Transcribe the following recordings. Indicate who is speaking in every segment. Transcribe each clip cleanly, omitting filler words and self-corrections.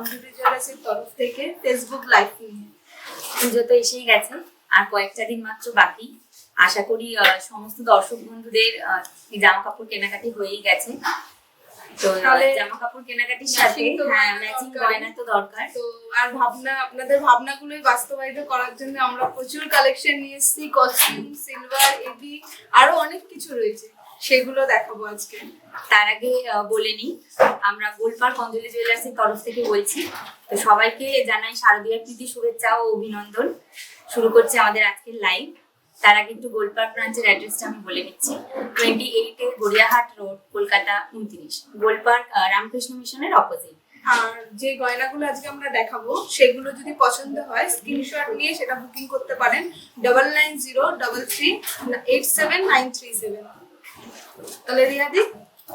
Speaker 1: অঞ্জলি জুয়েলার্সের তরফ থেকে Facebook live নিয়ে।
Speaker 2: পুজো তো এসেই গেছে, আর কয়েকটা দিন মাত্র বাকি। আশা করি সমস্ত দর্শক বন্ধুদের জামা কাপড় কেনাকাটি হয়েই গেছে। তো জামা কাপড় কেনাকাটির সাথে ম্যাচিং গয়না তো দরকার।
Speaker 1: তো আর আপনাদের ভাবনাগুলোই বাস্তবায়িত করার জন্য আমরা প্রচুর কালেকশন নিয়ে এসেছি। কস্টিউম, সিলভার, এডি, আরো অনেক কিছু রয়েছে, সেগুলো দেখাবো আজকে।
Speaker 2: তার আগে বলে নিই, আমরা গোলপার্ক অঞ্জলি জুয়েলার্সের তরফ থেকে বলছি। তো সবাইকে জানাই শারদীয়ার প্রীতি শুভেচ্ছা ও অভিনন্দন। শুরু করছে আমাদের আজকের লাইভ। তার আগে একটু গোলপার্ক ব্রাঞ্চের অ্যাড্রেসটা আমি বলে নিচ্ছি। 28 গড়িয়াহাট রোড, কলকাতা 29, গোলপার্ক রামকৃষ্ণ মিশনের অপোজিট।
Speaker 1: আর যে গয়নাগুলো আজকে আমরা দেখাবো সেগুলো যদি পছন্দ হয় স্ক্রিনশট নিয়ে সেটা বুকিং করতে পারেন 9903387937। তাহলে রিয়াদি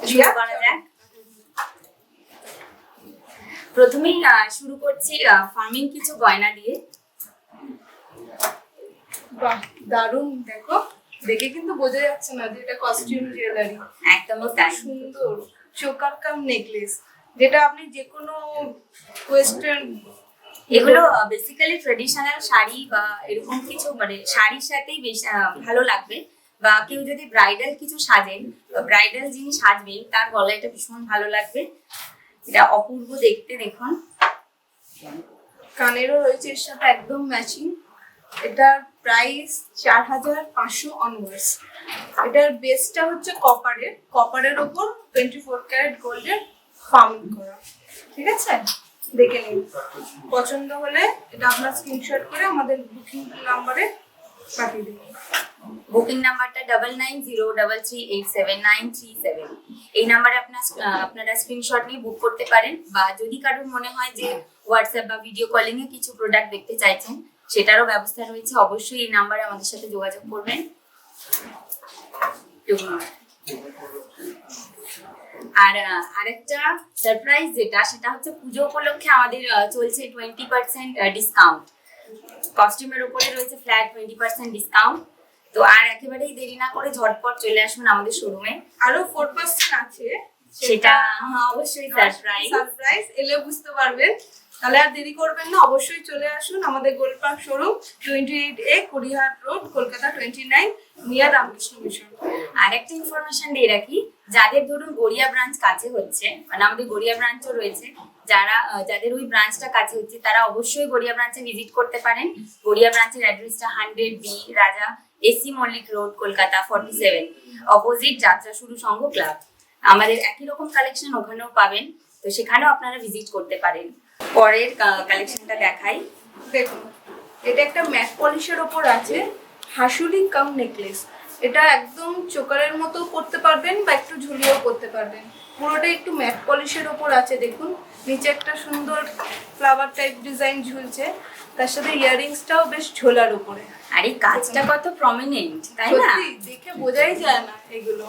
Speaker 2: শুরু করা যাক। প্রথমেই শুরু করছি ফার্মিং কিছু গয়না দিয়ে।
Speaker 1: বাহ, দারুণ! দেখে কিন্তু বোঝা যাচ্ছে না যে এটা কস্টিউম জুয়েলারি।
Speaker 2: একদমই তাই।
Speaker 1: সুন্দর চোকার কাম নেকলেস, যেটা আপনি যে কোনো ওয়েস্টার্ন,
Speaker 2: এগুলো বেসিক্যালি ট্রেডিশনাল শাড়ি বা এরকম কিছু, মানে শাড়ির সাথেই বেশ ভালো লাগবে। বা কেউ যদি ব্রাইডাল কিছু সাজেন, ব্রাইডাল যিনি সাজবেন তার গলায় এটা ভীষণ ভালো লাগবে। এটা অপূর্ব দেখতে, দেখুন।
Speaker 1: কানেরও রয়েছে এর সাথে একদম ম্যাচিং। এটার প্রাইস 4500 অনওয়ার্ডস। এটার বেসটা হচ্ছে কপারের ওপর 24 ক্যারেট গোল্ডের ফার্মিং করা। ঠিক আছে, দেখে নিন। পছন্দ হলে এটা আপনার স্ক্রিনশট করে আমাদের বুকিং নাম্বারে পাঠিয়ে দিন।
Speaker 2: বুকিং নাম্বারটা 9903387937। এই নাম্বারে আপনারা স্ক্রিনশট নিয়ে বুক করতে পারেন। বা যদি কারোর মনে হয় যে হোয়াটসঅ্যাপ বা ভিডিও কলিং এ কিছু প্রোডাক্ট দেখতে চাইছেন, সেটারও ব্যবস্থা রয়েছে। অবশ্যই এই নাম্বারে আমাদের সাথে যোগাযোগ করবেন। আর আরেকটা সারপ্রাইজ সেটা হচ্ছে পুজো উপলক্ষে আমাদের চলছে 20% ডিসকাউন্ট। কস্টিউমের উপরে রয়েছে ফ্ল্যাট 20% ডিসকাউন্ট। তো আর একেবারেই দেরি না করে ঝটপট চলে আসুন আমাদের শোরুমে।
Speaker 1: আরো 4% আছে,
Speaker 2: সেটা অবশ্যই সারপ্রাইজ
Speaker 1: এলে বুঝতে পারবেন। তাহলে আর দেরি করবেন না, অবশ্যই চলে আসুন আমাদের Golpark showroom 28A Gariahat road, Kolkata 29, near Ramakrishna Mission.
Speaker 2: আর একটা ইনফরমেশন দিয়ে রাখি, যাদের ধরুন গড়িয়া ব্রাঞ্চ কাছে হচ্ছে, মানে আমাদের গড়িয়া ব্রাঞ্চও রয়েছে, যাদের ওই ব্রাঞ্চটা কাছে হচ্ছে তারা অবশ্যই গড়িয়া ব্রাঞ্চে ভিজিট করতে পারেন। গড়িয়া ব্রাঞ্চের অ্যাড্রেসটা 100B Raja SC Mallick road, Kolkata 47, opposite Jatra Shuru সংঘ ক্লাব। আমাদের একই রকম কালেকশন ওখানেও পাবেন, তো সেখানেও আপনারা ভিজিট করতে পারেন। পরের কালেকশনটা দেখাই।
Speaker 1: দেখুন, এটা একটা ম্যাট পলিশের ওপর আছে হাসুলি কাম নেকলেস। এটা একদম চোকারের মতো করতে পারবেন বা একটু ঝুলিয়েও করতে পারবেন। পুরোটা একটু ম্যাট পলিশের ওপর আছে। দেখুন, নিচে একটা সুন্দর ফ্লাওয়ার টাইপ ডিজাইন ঝুলছে, তার সাথে ইয়াররিংসটাও বেশ ঝোলার উপরে।
Speaker 2: আর এই কাজটা কত প্রমিনেন্ট, তাই না?
Speaker 1: দেখে বোঝাই যায় না এগুলো।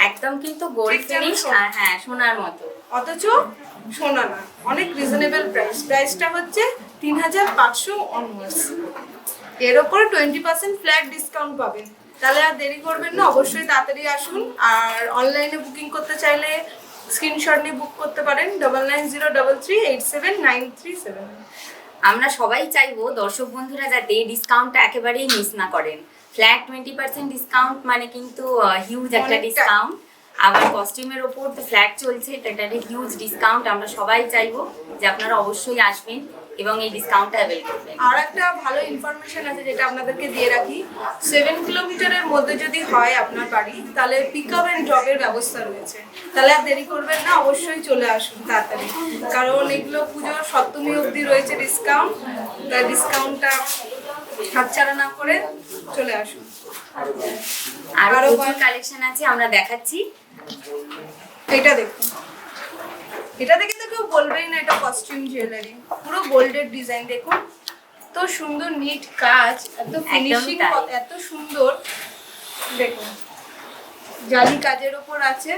Speaker 2: একদম কিন্তু গোল্ড ফিনিশ, হ্যাঁ সোনার মতো,
Speaker 1: অথচ সোনা না। অনেক রিজনেবল প্রাইসটা হচ্ছে 3500 অনওয়ার্ডস। এর ওপরে 20% ফ্ল্যাট ডিসকাউন্ট পাবেন। তাহলে আর দেরি করবেন না, অবশ্যই তাড়াতাড়ি আসুন। আর অনলাইনে বুকিং করতে চাইলে স্ক্রিনশট নিয়ে বুক করতে পারেন 9903387937।
Speaker 2: আমরা সবাই চাইবো দর্শক বন্ধুরা যাতে ডিসকাউন্টটা একেবারেই মিস না করেন। ফ্ল্যাট 20% ডিসকাউন্ট মানে কিন্তু হিউজ একটা ডিসকাউন্ট। আবার কস্টিউমের ওপর তো ফ্ল্যাট চলছে, এটা একটা হিউজ ডিসকাউন্ট। আমরা সবাই চাইবো যে আপনারা অবশ্যই আসবেন এবং এই ডিসকাউন্টটা অ্যাভেল করবেন।
Speaker 1: আর একটা ভালো ইনফরমেশন আছে যেটা আপনাদেরকে দিয়ে রাখি, 7 কিলোমিটারের মধ্যে যদি হয় আপনার বাড়ি, তাহলে পিক আপ অ্যান্ড ড্রপের ব্যবস্থা রয়েছে। তাহলে আর দেরি করবেন না, অবশ্যই চলে আসুন তাড়াতাড়ি, কারণ এগুলো পুজোর সপ্তমী অবধি রয়েছে ডিসকাউন্ট। তাই ডিসকাউন্টটা হাতছাড়া না করে চলে আসুন।
Speaker 2: আরো প্রচুর কালেকশন আছে, আমরা দেখাচ্ছি।
Speaker 1: এটা দেখুন, এটা দেখে তো কেউ বলবেই না এটা কস্টিউম জুয়েলারি। পুরো গোল্ডের ডিজাইন দেখুন, তো সুন্দর নিট কাজ, এত ফিনিশিং, এত সুন্দর। দেখুন, জালি কাজের উপর আছে,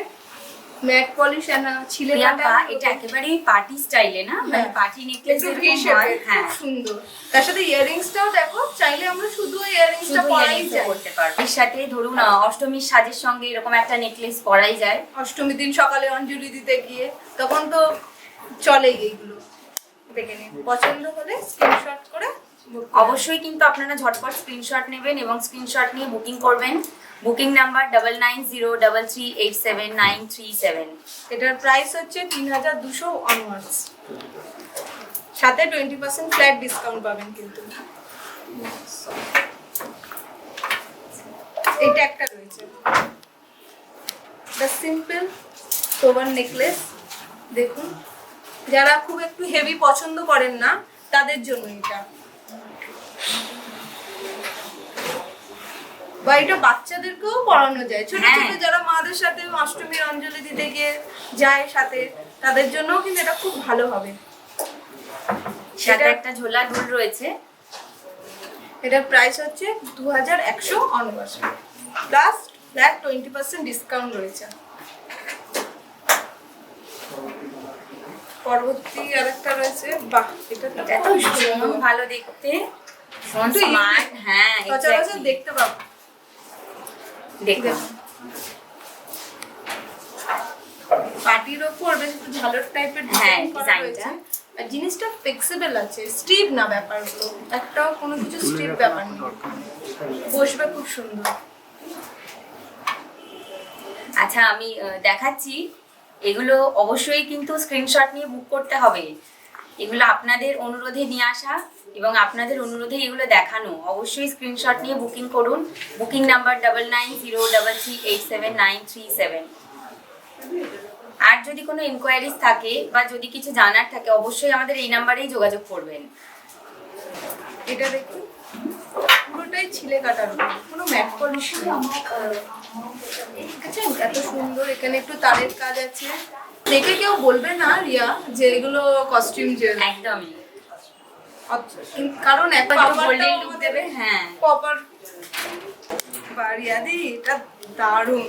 Speaker 1: ম্যাট পলিশ না ছিলে কাটা।
Speaker 2: এটা একেবারে পার্টি স্টাইলে না, মানে পার্টি নেকলেস এরকম হয়। হ্যাঁ,
Speaker 1: সুন্দর। তার সাথে ইয়াররিংসটাও দেখো, চাইলে আমরা শুধু ইয়াররিংসটা পরাই করতে
Speaker 2: পারবো। এর সাথে ধরুন অষ্টমীর সাজের সঙ্গে এরকম একটা নেকলেস পরাই যায়।
Speaker 1: অষ্টমীর দিন সকালে অঞ্জলি দিতে গিয়ে তখন তো চলেই এইগুলো। দেখে নিন, পছন্দ হলে স্ক্রিনশট করে
Speaker 2: অবশ্যই কিন্তু আপনারা ঝটপট স্ক্রিনশট নেবেন এবং স্ক্রিনশট নিয়ে বুকিং করবেন। Booking number 9903387937।
Speaker 1: এটার প্রাইস হচ্ছে 3200 অনওয়ার্ডস, সাথে 20% ফ্ল্যাট ডিসকাউন্ট পাবেন কিন্তু। এটা একটা রয়েছে, দ্য সিম্পল সোভার নেকলেস। দেখুন, যারা খুব একটু হেভি পছন্দ করেন না তাদের জন্য এটা, বা এটা বাচ্চাদেরকেও পড়ানো যায়, ছোট ছোট যারা মাদের সাথে অষ্টমীর অঞ্জলি দিতে গিয়ে যায় সাথে, তাদের জন্যও কিন্তু এটা খুব ভালো হবে।
Speaker 2: সাথে একটা ঝোলা দুল রয়েছে।
Speaker 1: এটার প্রাইস হচ্ছে 2100 অনওয়ার্ডস, প্লাস ফ্ল্যাট 20% ডিসকাউন্ট রয়েছে। পরবর্তী আরেকটা রয়েছে, বাহ এটা তো
Speaker 2: এত ভীষণ ভালো দেখতে, স্মার্ট। হ্যাঁ,
Speaker 1: সচরাচর দেখতে পাবো।
Speaker 2: দেখুন,
Speaker 1: পাটির ওপর বেশ একটু ঝালর টাইপের ডিজাইন করা রয়েছে, আর জিনিসটা ফ্লেক্সিবল আছে, স্টিপ না ব্যাপারগুলো, একটাও কোনো কিছু স্টিপ ব্যাপার নেই, বসবে খুব সুন্দর।
Speaker 2: আচ্ছা আমি দেখাচ্ছি, এগুলো অবশ্যই কিন্তু স্ক্রিনশট নিয়ে বুক করতে হবে। এগুলো আপনাদের অনুরোধে নিয়ে আসা এবং আপনাদের অনুরোধে এগুলো দেখানো। অবশ্যই স্ক্রিনশট নিয়ে বুকিং করুন। Booking number 9903387937। আর যদি কোনো ইনকোয়ারিজ থাকে বা যদি কিছু জানার থাকে, অবশ্যই আমাদের এই নাম্বারেই যোগাযোগ করবেন।
Speaker 1: এটা দেখুন, পুরোটাই ছিলে কাটার, কোনো ম্যাট পলিশ নেই। আচ্ছা, এত সুন্দর, এখানে একটু তারের কাজ আছে, দেখে কেউ বলবে না রিয়া যে এগুলো কস্টিউম জুয়েলারি,
Speaker 2: একদমই,
Speaker 1: কারণ একটা
Speaker 2: গোল্ডেন লুক দেবে। হ্যাঁ,
Speaker 1: কপার বা রিয়াদি, এটা দারুণ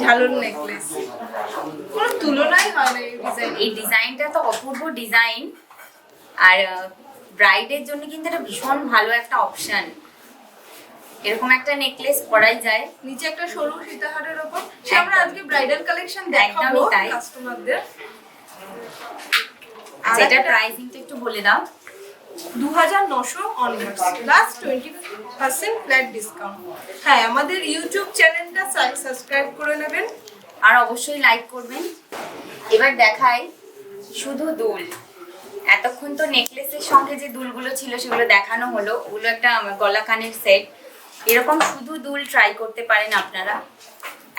Speaker 1: ঝালর নেকলেস, কোনো তুলনাই হয় না এই ডিজাইন।
Speaker 2: এই ডিজাইনটা তো অপূর্ব ডিজাইন, আর ব্রাইডের জন্য কিন্তু এটা ভীষণ ভালো একটা অপশন। এরকম একটা নেকলেস পরাই যায়,
Speaker 1: নিচে একটা সরু সীতাহারের উপর। আমরা আজকে ব্রাইডাল কালেকশন দেখাবো কাস্টমারদের।
Speaker 2: আর এটা প্রাইসিংটা একটু বলে দাও।
Speaker 1: 2900 অনওয়ার্ডস, প্লাস 20% ফ্ল্যাট ডিসকাউন্ট। হ্যাঁ, আমাদের ইউটিউব চ্যানেলটা সাবস্ক্রাইব করে নেবেন
Speaker 2: আর অবশ্যই লাইক করবেন। এবার দেখাই শুধু দুল। এতক্ষণ তো নেকলেসের সঙ্গে যে দুলগুলো ছিল সেগুলো দেখানো হলো, ওগুলো একটা গলা কানের সেট। এরকম শুধু দুল ট্রাই করতে পারেন আপনারা।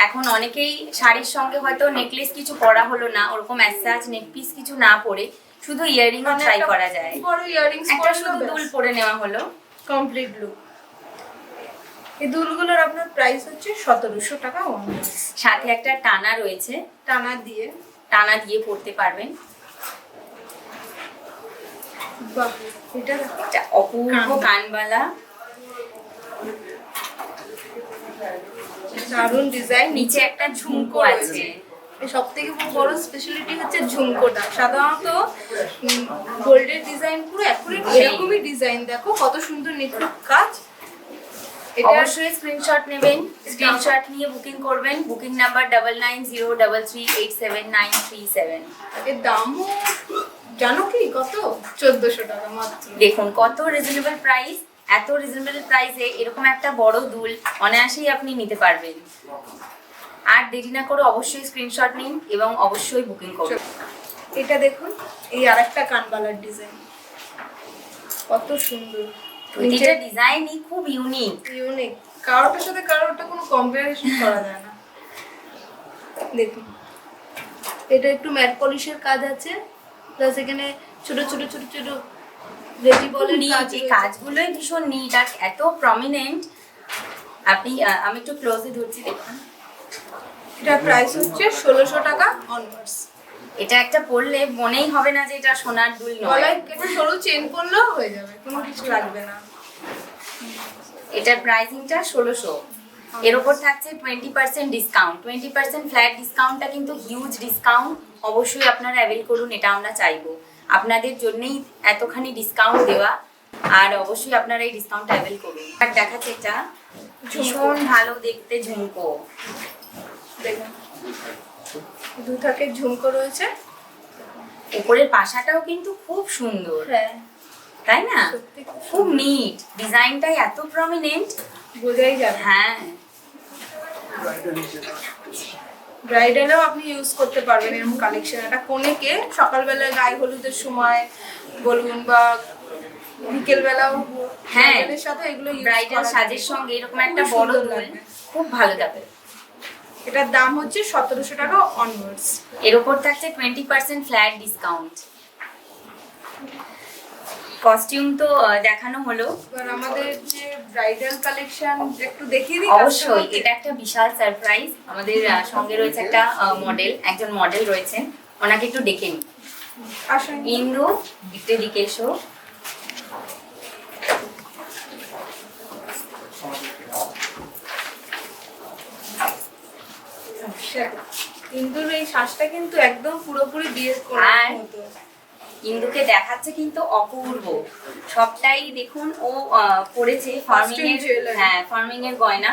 Speaker 2: এখন অনেকেই শাড়ির সঙ্গে হয়তো নেকলেস কিছু পরা হলো না, ওরকম অ্যাসাচ নেক পিস কিছু না পরে শুধু ইয়াররিংও ট্রাই করা যায়।
Speaker 1: বড় ইয়াররিংস
Speaker 2: একটা শুধু দুল পরে নেওয়া হলো,
Speaker 1: কমপ্লিট লুক। এই দুলগুলোর আপনার প্রাইস হচ্ছে 1700 টাকা অনওয়ার্ডস,
Speaker 2: সাথে একটা টানা রয়েছে,
Speaker 1: টানা দিয়ে
Speaker 2: পরতে পারবেন।
Speaker 1: বাহ, এটা
Speaker 2: একটা অপূর্ব কানবালা,
Speaker 1: দারুণ ডিজাইন,
Speaker 2: নিচে একটা ঝুমকো আছে।
Speaker 1: সব থেকে বড় স্পেশালিটি হচ্ছে ঝুমকোটা। সাধারণত গোল্ডের ডিজাইন পুরো অ্যাকুরেট এরকমই ডিজাইন, দেখো কত সুন্দর নিখুঁত কাজ।
Speaker 2: অবশ্যই স্ক্রিনশট নেবেন, স্ক্রিনশট নিয়ে বুকিং করবেন। Booking number 9903387937।
Speaker 1: এর দামও জানো কি কত? 1400 টাকা মাত্র।
Speaker 2: দেখুন কত রিজনেবল প্রাইস। এত রিজনেবল প্রাইসে এরকম একটা বড় দুল অনায়াসেই আপনি নিতে পারবেন। আর দেরি না করে অবশ্যই স্ক্রিনশট নিন এবং অবশ্যই বুকিং করুন।
Speaker 1: এটা দেখুন, এই আরেকটা কানবালার ডিজাইন, কত সুন্দর।
Speaker 2: প্রতিটা ডিজাইনই খুব ইউনিক।
Speaker 1: কারোটার সাথে কারোটা কোনো কম্পারিজন করা যায় না। দেখুন, এটা একটু ম্যাট পলিশের কাজ আছে, প্লাস এখানে ছোট ছোট ছোট ছোট রেডি বলের কাজ।
Speaker 2: এই কাজগুলোই ভীষণ নিট আর এত প্রমিনেন্ট। আমি একটু ক্লোজে ধরছি, দেখুন।
Speaker 1: এটা প্রাইস হচ্ছে 1600 টাকা অনওয়ার্ডস।
Speaker 2: এটা একটা পরলে মনেই হবে না যে এটা সোনার দুল নয়।
Speaker 1: গলায় একটা সরু চেন পরলেও হয়ে যাবে, কোনো কিছু লাগবে না।
Speaker 2: এটার প্রাইসিংটা 1600। এর উপর থাকছে 20% ডিসকাউন্ট। 20% ফ্ল্যাট ডিসকাউন্টটা কিন্তু হিউজ ডিসকাউন্ট। অবশ্যই আপনারা অ্যাভেল করুন, এটা আমরা চাইবো। আপনাদের জন্যই এতখানি ডিসকাউন্ট দেওয়া, আর অবশ্যই আপনারা এই ডিসকাউন্ট অ্যাভেল করুন। আর দেখাচ্ছে এটা ভীষণ ভালো দেখতে ঝুমকো।
Speaker 1: দেখুন, দু থাকের ঝুমকো রয়েছে,
Speaker 2: উপরের পাশাটাও কিন্তু খুব সুন্দর,
Speaker 1: হ্যাঁ
Speaker 2: তাই না?
Speaker 1: সত্যি
Speaker 2: খুব নিট, ডিজাইনটাই এত প্রমিনেন্ট,
Speaker 1: বোঝাই যাবে।
Speaker 2: হ্যাঁ।
Speaker 1: ব্রাইডালেও আপনি ইউজ করতে পারবেন এরকম কালেকশন। একটা কনেকে সকালবেলা গায়ে হলুদের সময় বলুন বা বিকেলবেলাও
Speaker 2: হ্যাঁ,
Speaker 1: ব্রাইডালের সাথে এগুলো use
Speaker 2: ব্রাইডাল
Speaker 1: করা
Speaker 2: সাজের
Speaker 1: যায়।
Speaker 2: সঙ্গে এরকম একটা
Speaker 1: খুব
Speaker 2: বড়
Speaker 1: সুন্দর
Speaker 2: দুল
Speaker 1: লাগবে।
Speaker 2: খুব ভালো যাবে।
Speaker 1: এটার দাম হচ্ছে 1700 টাকা অনওয়ার্ডস।
Speaker 2: এর উপর থাকছে 20% ফ্ল্যাট ডিসকাউন্ট। কস্টিউম তো দেখানো হলো,
Speaker 1: এবার আমাদের যে ব্রাইডাল কালেকশন একটু দেখিয়ে দিই।
Speaker 2: অবশ্যই এটা একটা বিশাল সারপ্রাইজ। আমাদের সঙ্গে রয়েছে একটা মডেল, একজন মডেল রয়েছেন, ওনাকে একটু ডেকে নিই।
Speaker 1: আসুন।
Speaker 2: ইন্দু, একটু এদিকে এসো।
Speaker 1: ইন্দুর এই শ্বাসটা কিন্তু একদম পুরোপুরি বিয়ের
Speaker 2: আর
Speaker 1: করার মতো।
Speaker 2: ইন্দুকে দেখাচ্ছে কিন্তু অপূর্ব, সবটাই দেখুন ও পরেছে ফার্মিং
Speaker 1: Costume
Speaker 2: এর,
Speaker 1: jewelry।
Speaker 2: হ্যাঁ ফার্মিং এর গয়না।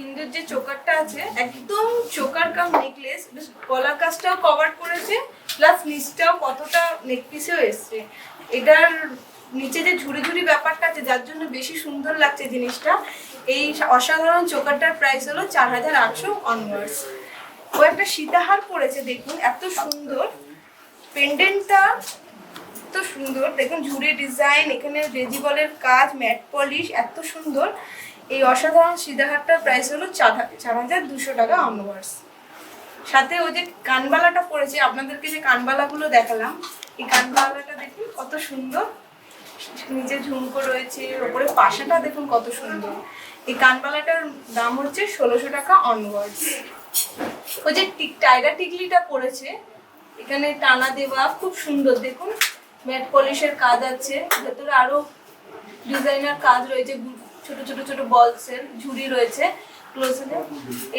Speaker 1: ইন্দুর যে চোকারটা আছে একদম চোকার কাম নেকলেস, গলার কাজটাও কভার করেছে, প্লাস নিচটাও কতটা নেকপিসেও এসছে। এটার নিচে যে ঝুড়ি ঝুড়ি ব্যাপারটা আছে যার জন্য বেশি সুন্দর লাগছে জিনিসটা। এই অসাধারণ চোকারটার প্রাইস হলো 4800 অনওয়ার্ডস। ও একটা সীতাহার পরেছে, দেখুন এত সুন্দর পেন্ডেন্টটা, এত সুন্দর দেখুন, ঝুড়ি ডিজাইন, এখানে রেজিবলের কাজ, ম্যাট পলিশ, এত সুন্দর। এই অসাধারণ সীতাহারটার প্রাইস হলো 4200 টাকা অনওয়ার্ডস। সাথে ওই যে কানবালাটা পরেছে, আপনাদেরকে যে কানবালাগুলো দেখালাম, এই কানবালাটা দেখুন কত সুন্দর, নিচে ঝুমকো রয়েছে, ওপরে পাশাটা দেখুন কত সুন্দর। এই কানবালাটার দাম হচ্ছে 1600 টাকা অনওয়ার্ডস। ওই যে টায়রা টিকলিটা পড়েছে, এখানে টানা দেওয়া খুব সুন্দর, দেখুন ম্যাট পলিশের কাজ আছে, ভেতরে আরো ডিজাইনার কাজ রয়েছে, ছোট ছোট ছোট বলসের ঝুড়ি রয়েছে ক্লোজেলে।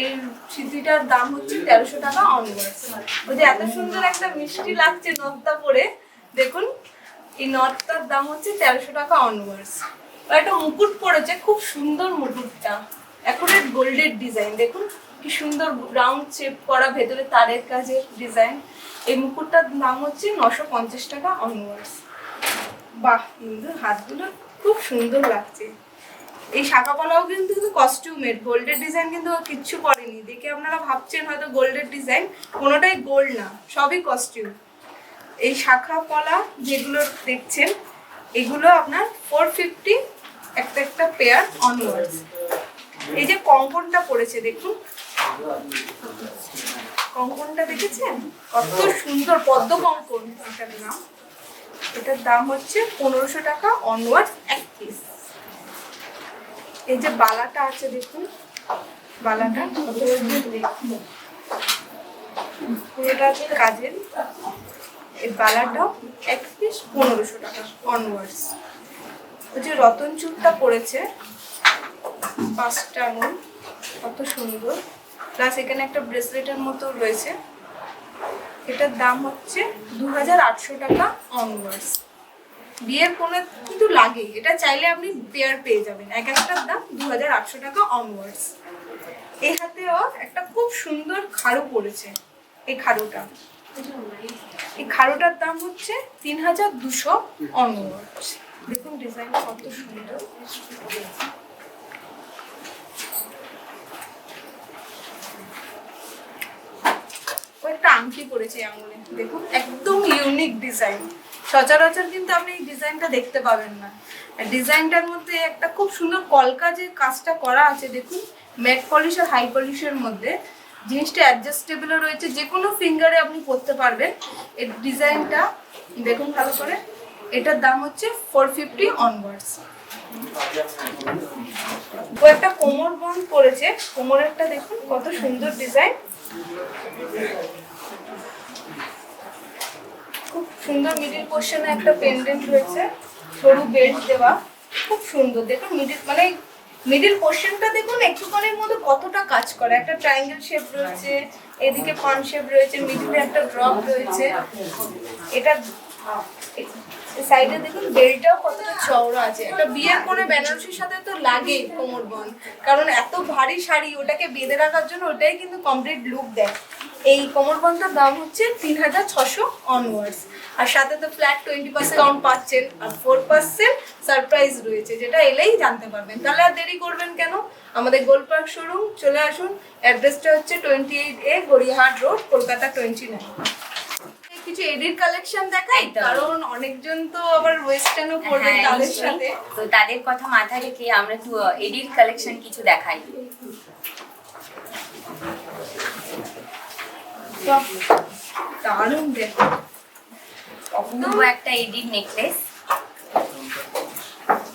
Speaker 1: এই সিদ্ধিটার দাম হচ্ছে 1300 টাকা অনওয়ার্ডস। ওই যে এত সুন্দর একটা মিষ্টি লাগছে নথটা পরে, দেখুন এই নথটার দাম হচ্ছে 1300 টাকা অনওয়ার্ডস। আর একটা মুকুট পড়েছে, খুব সুন্দর মুকুটটা, অ্যাকুরেট গোল্ডের ডিজাইন, দেখুন কি সুন্দর রাউন্ড শেপ করা, ভেতরে তারের কাজের ডিজাইন। এই মুকুটটার দাম হচ্ছে 950 টাকা অনওয়ার্ডস। বাহ, কিন্তু হাতগুলো খুব সুন্দর লাগছে। এই শাখাপলাও কিন্তু কস্টিউমের, গোল্ডের ডিজাইন কিন্তু ও কিচ্ছু করেনি, দেখে আপনারা ভাবছেন হয়তো গোল্ডের ডিজাইন, কোনোটাই গোল্ড না, সবই কস্টিউম। এই শাখা পলা যেগুলো দেখছেন এগুলো আপনার 450 একটা একটা পেয়ার অনওয়ার্ডস। এই যে কঙ্কনটা পড়েছে, দেখুন কঙ্কনটা দেখেছেন কত সুন্দর, পদ্ম কঙ্কন এটার নাম। এটার দাম হচ্ছে 1500 টাকা অনওয়ার্ডস এক পিস। এই যে বালাটা আছে, দেখুন বালাটা কত সুন্দর, দেখুন পুরোটা কাজের। এই বালাটাও এক পিস 1500 টাকা অনওয়ার্ডস। ওই যে রতন চূড়টা পড়েছে 5টা আঙুল, কত সুন্দর, প্লাস এখানে একটা ব্রেসলেটের মতো রয়েছে। এটার দাম হচ্ছে 2800 টাকা অনওয়ার্ডস। বিয়ের কোণে কিন্তু লাগে, এটা চাইলে আপনি পেয়ার পেয়ে যাবেন, এক একটার দাম 2800 টাকা অনওয়ার্ডস। এই হাতেও একটা খুব সুন্দর খাড়ু পড়েছে, এই খাড়ুটা, এই খাড়ুটার দাম হচ্ছে 3200 অনওয়ার্ডস। দেখুন ডিজাইনটা কত সুন্দর। ও একটা আংটি পরেছে আঙুলে, দেখুন একদম ইউনিক ডিজাইন, সচরাচর কিন্তু আপনি এই ডিজাইনটা দেখতে পাবেন না। ডিজাইনটার মধ্যে একটা খুব সুন্দর কলকা যে কাজটা করা আছে, দেখুন ম্যাট পলিশ আর হাই পলিশের মধ্যে, জিনিসটা অ্যাডজাস্টেবলও রয়েছে, যে কোনো ফিঙ্গারে আপনি পরতে পারবেন। এই ডিজাইনটা দেখুন ভালো করে, এটার দাম হচ্ছে 450 অনওয়ার্ডস। ও একটা কোমর বন্ধ করেছে, কোমরেরটা দেখুন কত সুন্দর ডিজাইন, খুব সুন্দর মিডিল পোর্শনে একটা পেন্ডেন্ট রয়েছে, সরু বেল্ট দেওয়া, খুব সুন্দর। দেখুন মিডিল পোর্শনটা দেখুন একটুখানির মধ্যে কতটা কাজ করে, একটা ট্রায়াঙ্গেল শেপ রয়েছে, এদিকে পান শেপ রয়েছে, মিডিলে একটা ড্রপ রয়েছে। এটা সাইডে দেখুন বেল্টটাও কতটা চওড়া আছে। একটা বিয়ের কোণে বেনারসির সাথে তো লাগে কোমর বন্ধ, কারণ এত ভারী শাড়ি ওটাকে বেঁধে রাখার জন্য ওটাই কিন্তু কমপ্লিট লুক দেয়। এই কোমরবন্ধটার দাম হচ্ছে 3600 অনওয়ার্ডস। আর সাথে তো ফ্ল্যাট 20% ডিসকাউন্ট পাচ্ছেন, আর 4% সারপ্রাইজ রয়েছে, যেটা এলেই জানতে পারবেন। তাহলে আর দেরি করবেন কেন, আমাদের গোল্ড পার্ক শোরুম চলে আসুন। অ্যাড্রেসটা হচ্ছে 28A গড়িয়াহাট রোড, কলকাতা 29। কিছু এডির কালেকশন দেখাই,
Speaker 2: একদম।
Speaker 1: কারণ অনেকজন তো আবার ওয়েস্টার্নও পরবে
Speaker 2: হ্যাঁ,
Speaker 1: তাদের
Speaker 2: নিশ্চয়ই।
Speaker 1: সাথে।
Speaker 2: তো তাদের কথা মাথায় রেখে আমরা একটু এডির কালেকশন কিছু দেখাই।
Speaker 1: বাহ, দারুণ দেখো,
Speaker 2: অপূর্ব একটা এডির নেকলেস।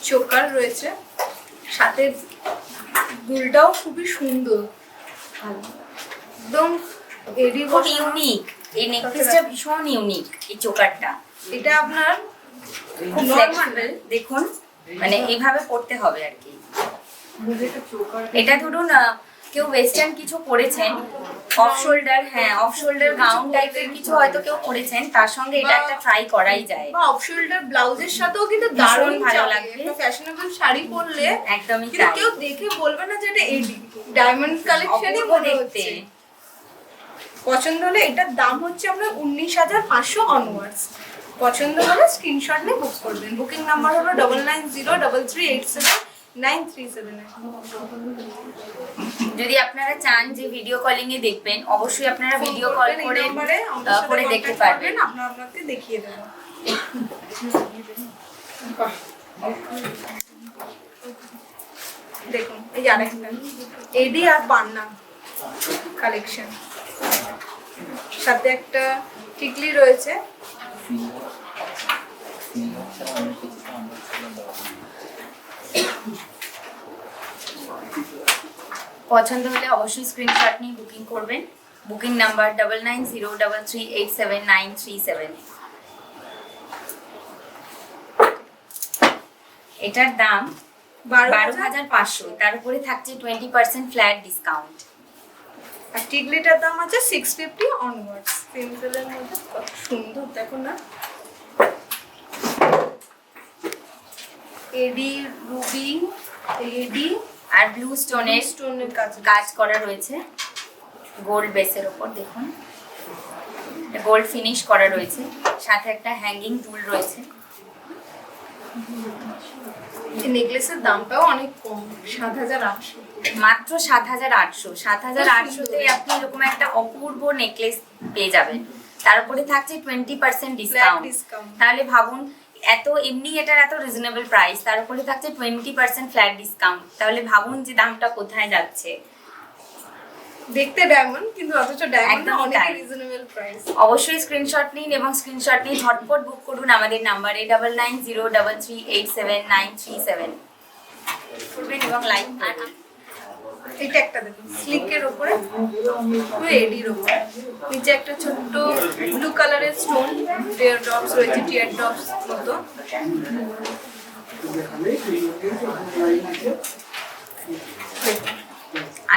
Speaker 1: চোকার রয়েছে, সাথে দুলটাও খুবই সুন্দর, একদম এডি
Speaker 2: খুব ইউনিক, এই নেকলেসটা ভীষণ ইউনিক। এই চোকারটা
Speaker 1: এটা আপনার
Speaker 2: খুব ফ্লেক্সিবল, দেখুন মানে এইভাবে পড়তে হবে আর কি। এটা ধরুন কেউ ওয়েস্টার্ন কিছু পরেছেন, অফ শোল্ডার, হ্যাঁ অফ শোল্ডার গাউন টাইপের কিছু হয়তো কেউ পরেছেন, তার সঙ্গে এটা একটা ট্রাই করাই যায়।
Speaker 1: বা অফ শোল্ডার ব্লাউজের সাথেও কিন্তু
Speaker 2: ভীষণ
Speaker 1: দারুণ
Speaker 2: ভালো
Speaker 1: ভালো
Speaker 2: লাগবে।
Speaker 1: লাগবে। ফ্যাশনেবল শাড়ি পরলে
Speaker 2: একদমই
Speaker 1: কিন্তু
Speaker 2: তাই।
Speaker 1: কেউ দেখে বলবে না যে এটা এডি, ডায়মন্ড কালেকশনই
Speaker 2: অপূর্ব
Speaker 1: মনে
Speaker 2: দেখতে।
Speaker 1: হচ্ছে। পছন্দ হলে এটার দাম হচ্ছে আপনার 19,500 অনওয়ার্ডস। পছন্দ হলে স্ক্রিনশট নিয়ে বুক করবেন। বুকিং নাম্বার হলো 9903387937।
Speaker 2: যদি আপনারা চান যে ভিডিও কলিং এ দেখবেন, অবশ্যই আপনারা ভিডিও কল করে দেখতে পারবেন।
Speaker 1: আপনাকে দেখিয়ে দেবো। বাহ, দেখুন এই যে আরেকটা এডি আর পান্না কালেকশন, সাথে একটা টিকলি রয়েছে।
Speaker 2: পছন্দ হলে অবশ্যই স্ক্রিনশট নিয়ে বুকিং করবেন। Booking number 9903387937। এটার দাম 12,500, তার উপরে থাকছে 20% ফ্ল্যাট ডিসকাউন্ট।
Speaker 1: আর টিকলিটার দাম আছে 650 অনওয়ার্ডস। সিম্পলের মধ্যে কত সুন্দর দেখো না, এডি রুবি এডি
Speaker 2: আর ব্লু স্টোনের
Speaker 1: স্টোনের
Speaker 2: কাজ করা রয়েছে গোল্ড বেসের ওপর, দেখুন গোল্ড ফিনিশ করা রয়েছে, সাথে একটা হ্যাঙ্গিং টুল রয়েছে।
Speaker 1: এই নেকলেসের দামটাও অনেক কম, 7,800।
Speaker 2: মাত্র 7,800। 7,800-তে আপনি এরকম একটা অপূর্ব নেকলেস পেয়ে যাবেন, তার উপরে থাকছে 20% ডিসকাউন্ট।
Speaker 1: discount।
Speaker 2: তাহলে ভাবুন, এত এমনি এটার এত রিজনেবল প্রাইস, তার উপরে থাকছে 20% ফ্ল্যাট ডিসকাউন্ট। তাহলে ভাবুন যে দামটা কোথায় যাচ্ছে।
Speaker 1: দেখতে ডায়মন্ড, কিন্তু অথচ ডায়মন্ড
Speaker 2: একদমই
Speaker 1: অনেক
Speaker 2: তাই।
Speaker 1: Reasonable price.
Speaker 2: অবশ্যই স্ক্রিনশট নিন এবং স্ক্রিনশট নিয়ে ঝটপট বুক করুন আমাদের নাম্বারে 9903387937 করবেন এবং লাইক করবেন।
Speaker 1: এটা একটা দেখুন স্লিকের উপরে, পুরো এডির উপরে, নিচে একটা ছোট্ট ব্লু কালারের স্টোন টিয়ার ড্রপস রয়েছে, টিয়ার ড্রপস মতো।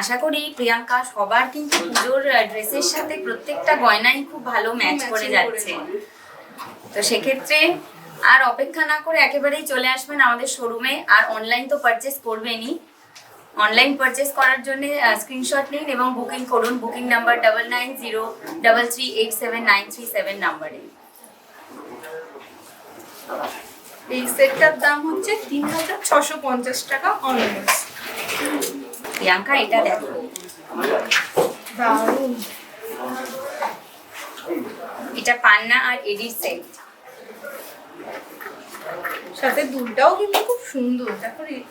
Speaker 2: আশা করি প্রিয়াঙ্কা সবার কিন্তু পুজোর ড্রেসের সাথে প্রত্যেকটা গয়নাই খুব ভালো ম্যাচ করে যাচ্ছে। তো সেক্ষেত্রে আর অপেক্ষা না করে একেবারেই চলে আসবেন আমাদের শোরুমে। আর অনলাইন তো পারচেস করবেনই, অনলাইন পারচেস করার জন্য স্ক্রিনশট নিন এবং বুকিং করুন। বুকিং নাম্বার 9903387937 নাম্বারে।
Speaker 1: এই সেটটার দাম হচ্ছে 3,650 টাকা অনলাইন।
Speaker 2: প্রিয়াঙ্কা এটা দেখো,
Speaker 1: দারুণ,
Speaker 2: এটা পান্না আর এডির সেট।
Speaker 1: সাথে দুলটাও কিন্তু খুব সুন্দর, দেখো রিয়া।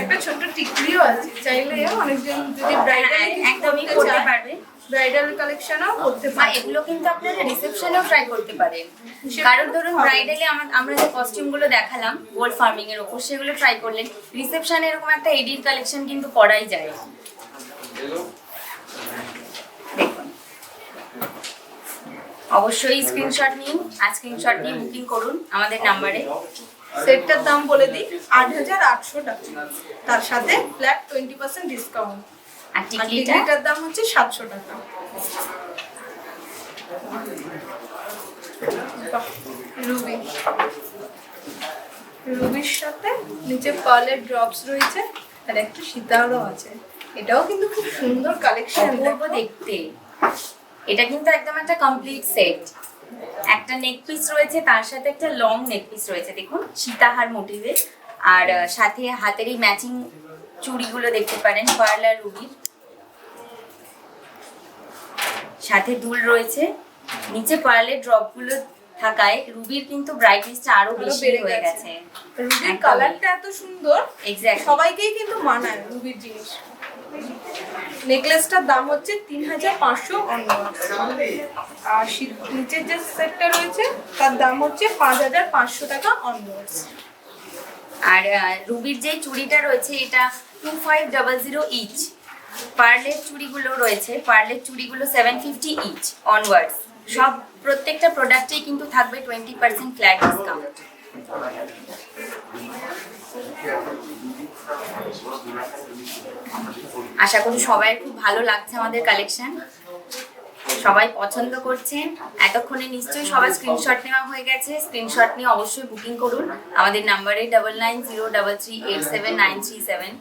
Speaker 1: একটা ছোট্ট টিকলিও আছে, চাইলে অনেকজন যদি ব্রাইডাল
Speaker 2: একদমই করতে পারবে।
Speaker 1: ব্রাইডাল কালেকশনও করতে
Speaker 2: বা
Speaker 1: পারে।
Speaker 2: এগুলো কিন্তু আপনারা রিসেপশনেও ট্রাই করতে পারেন। কারণ ধরুন ব্রাইডালে আমরা যে কস্টিউমগুলো দেখালাম গোল্ড ফার্মিং এর উপর, সেগুলো ট্রাই করলেন। রিসেপশনে এরকম একটা এডির কালেকশন কিন্তু করাই যায়। দেখুন, অবশ্যই স্ক্রিনশট নিন আর স্ক্রিনশট নিয়ে বুকিং করুন আমাদের নাম্বারে।
Speaker 1: সেটটার দাম বলে দিই 8,800 টাকা, তার সাথে ফ্ল্যাট 20% ডিসকাউন্ট।
Speaker 2: আর টিকলিটা
Speaker 1: টিকলিটার দাম হচ্ছে 700 টাকা। রুবি, রুবির সাথে নিচে পার্লের ড্রপস রয়েছে, আর একটা সীতারও আছে। এটাও কিন্তু খুব সুন্দর কালেকশন,
Speaker 2: অপূর্ব দেখতে। এটা কিন্তু একদম একটা কমপ্লিট সেট। একটা নেক পিস রয়েছে, তার সাথে একটা লং নেক পিস রয়েছে, দেখুন সীতাহার মোটিভের। আর সাথে হাতের এই ম্যাচিং চুড়িগুলো দেখতে পারেন পার্ল আর রুবির। সাথে দুল রয়েছে, নিচে পার্লের ড্রপগুলো থাকায় রুবির কিন্তু ব্রাইটনেসটা আরো বেশি হয়ে গেছে।
Speaker 1: রুবির কালারটা এত সুন্দর,
Speaker 2: এক্স্যাক্টলি
Speaker 1: সবাইকেই কিন্তু মানায় রুবির জিনিস। নেকলেসটার দাম হচ্ছে 3500 অনওয়ার্ডস। আর নিচের যে সেটটা রয়েছে তার দাম হচ্ছে 5500 টাকা অনওয়ার্ডস।
Speaker 2: আর রুবির যে চুড়িটা রয়েছে এটা 2500 ইচ। পার্লের চুড়িগুলো রয়েছে, পার্লের চুড়িগুলো 750 ইচ অনওয়ার্ডস। সব প্রত্যেকটা প্রোডাক্টেই কিন্তু থাকবে 20% ফ্ল্যাট ডিসকাউন্ট। আশা করি সবাই খুব ভালো লাগছে আমাদের কালেকশন, সবাই পছন্দ করছেন। এতক্ষণে নিশ্চয়ই সবার স্ক্রিনশট নেওয়া হয়ে গেছে। স্ক্রিনশট নিয়ে অবশ্যই বুকিং করুন আমাদের নাম্বারে 99033387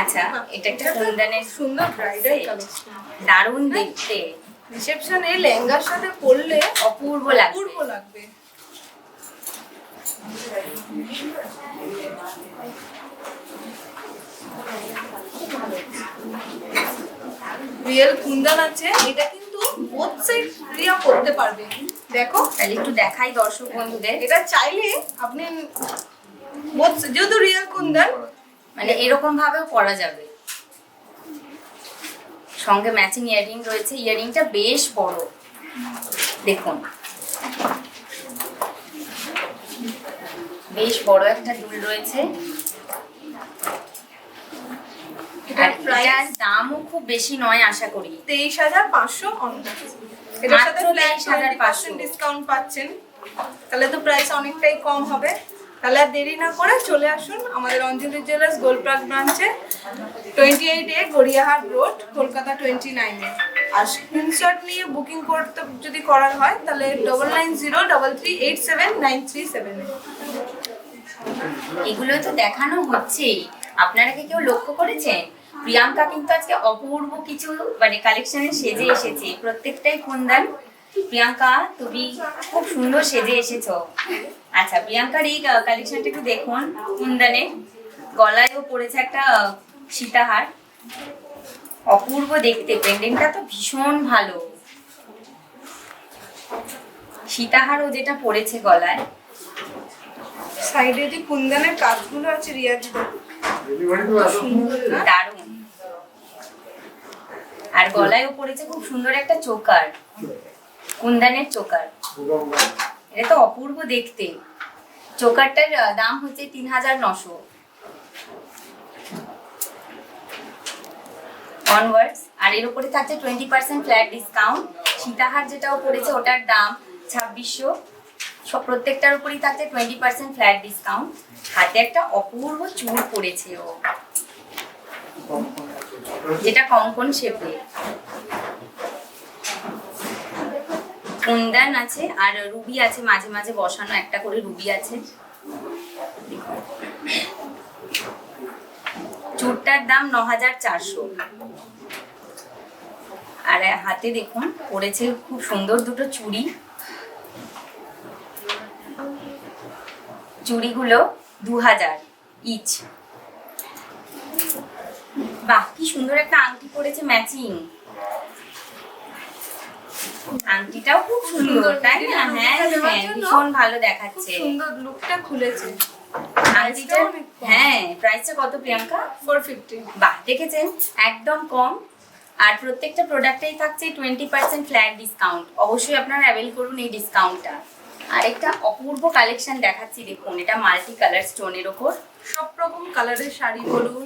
Speaker 2: আচ্ছা, এটা একটা কুন্দনের
Speaker 1: সুন্দর ব্রাইডাল কালেকশন,
Speaker 2: দারুণ দেখতে।
Speaker 1: রিসেপশনে লেহেঙ্গার সাথে পরলে
Speaker 2: অপূর্ব লাগবে।
Speaker 1: অপূর্ব লাগবে। রিয়েল কুন্দন আছে, এটা কিন্তু বোথ সাইড রিয়া করতে পারবে। দেখো
Speaker 2: তাহলে একটু দেখাই দর্শক বন্ধুদের।
Speaker 1: এটা চাইলে আপনি যেহেতু রিয়েল কুন্দন
Speaker 2: মানে এরকম ভাবেও পরা যাবে। সঙ্গে ম্যাচিং ইয়াররিং রয়েছে, ইয়াররিংটা বেশ বড় দেখুন, বেশ বড় একটা দুল রয়েছে। আর এটার দামও খুব বেশি নয় আশা করি,
Speaker 1: 23,500 অনলাইন। এটার সাথে
Speaker 2: মাত্র
Speaker 1: 23,500 ডিসকাউন্ট পাচ্ছেন, তাহলে তো প্রাইস অনেকটাই কম হবে। তাহলে আর দেরি না করে চলে আসুন আমাদের অঞ্জলি জুয়েলার্স গোলপার্ক ব্রাঞ্চে, 28A গড়িয়াহাট রোড, কলকাতা 29-এ। আর স্ক্রিনশট নিয়ে বুকিং করতে যদি করার হয় তাহলে 9903387937।
Speaker 2: এগুলো তো দেখানো হচ্ছেই। আপনারা কি কেউ লক্ষ্য করেছেন প্রিয়াঙ্কা কিন্তু আজকে অপূর্ব কিছু মানে কালেকশনে সেজে এসেছে, প্রত্যেকটাই কুন্দন। প্রিয়াঙ্কা তুমি খুব সুন্দর সেজে এসেছো। আচ্ছা, প্রিয়াঙ্কার এই কালেকশনটা একটু দেখুন। কুন্দনে গলায়ও পড়েছে একটা সীতাহার, অপূর্ব দেখতে। পেন্ডেন্টটা তো ভীষণ ভালো, সীতাহারও যেটা পড়েছে গলায়।
Speaker 1: সাইডে যে কুন্দনের কাজগুলো আছে রিয়াজ সুন্দর না?
Speaker 2: দারুণ। আর গলায়ও পড়েছে খুব সুন্দর একটা চোকার, কুন্দনের চোকার। এটা তো অপূর্ব দেখতে। চোকারটার দাম হচ্ছে 3900 অনওয়ার্ডস। আর এর উপরে থাকছে 20% ফ্ল্যাট ডিসকাউন্ট। সীতাহার যেটাও পড়েছে ওটার দাম 2600। সব প্রত্যেকটার উপরেই থাকছে 20% ফ্ল্যাট ডিসকাউন্ট। হাতে একটা অপূর্ব চুল পড়েছে ও, যেটা কঙ্কন শেপে। কুন্দন আছে আর রুবি আছে, মাঝে মাঝে বসানো একটা করে রুবি আছে। চুড়টার দাম 9400। আর হাতে দেখুন পড়েছে খুব সুন্দর দুটো চুড়ি। চুড়িগুলো 2000 ইচ। বাহ, কি সুন্দর একটা আংটি পড়েছে ম্যাচিং। আংটিটাও খুব সুন্দর, তাই না? হ্যাঁ হ্যাঁ, ভীষণ ভালো দেখাচ্ছে,
Speaker 1: সুন্দর লুকটা খুলেছে।
Speaker 2: আংটিটা। হ্যাঁ, প্রাইসটা কত প্রিয়াঙ্কা?
Speaker 1: 450।
Speaker 2: বাহ, দেখেছেন একদম কম। আর প্রত্যেকটা প্রোডাক্টেই থাকছে 20% ফ্ল্যাট ডিসকাউন্ট। অবশ্যই আপনারা অ্যাভেল করুন এই ডিসকাউন্টটা। আর একটা অপূর্ব কালেকশন দেখাচ্ছি দেখুন, এটা মাল্টি কালার স্টোনের ওপর।
Speaker 1: সব রকম কালারের শাড়ি বলুন,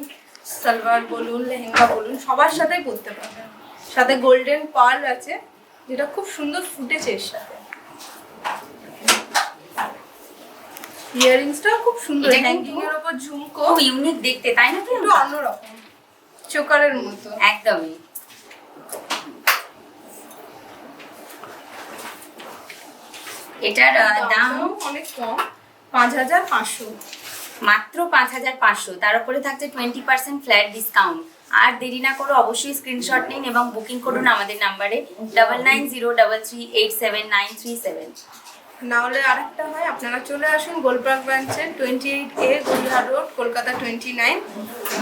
Speaker 1: সালোয়ার বলুন, লেহেঙ্গা বলুন, সবার সাথেই পরতে পারবেন। সাথে গোল্ডেন পার্ল আছে যেটা খুব সুন্দর ফুটেছে এর সাথে। ইয়াররিংসটাও খুব সুন্দর,
Speaker 2: এটা
Speaker 1: হ্যাঙ্গিং এর উপর ঝুমকো,
Speaker 2: খুব ইউনিক দেখতে, তাই না?
Speaker 1: একটু অন্যরকম, চোকারের মতো
Speaker 2: একদমই। এটার দাম
Speaker 1: অনেক কম, 5500।
Speaker 2: মাত্র 5,500, তার উপরে থাকছে 20% ফ্ল্যাট ডিসকাউন্ট। আর দেরি না করে অবশ্যই স্ক্রিনশট নিন এবং বুকিং করুন আমাদের নাম্বারে 9903387937।
Speaker 1: না হলে আরেকটা হয়, আপনারা চলে আসুন গোলপার্ক ব্রাঞ্চে 28A গোলঘাট রোড, কলকাতা 29।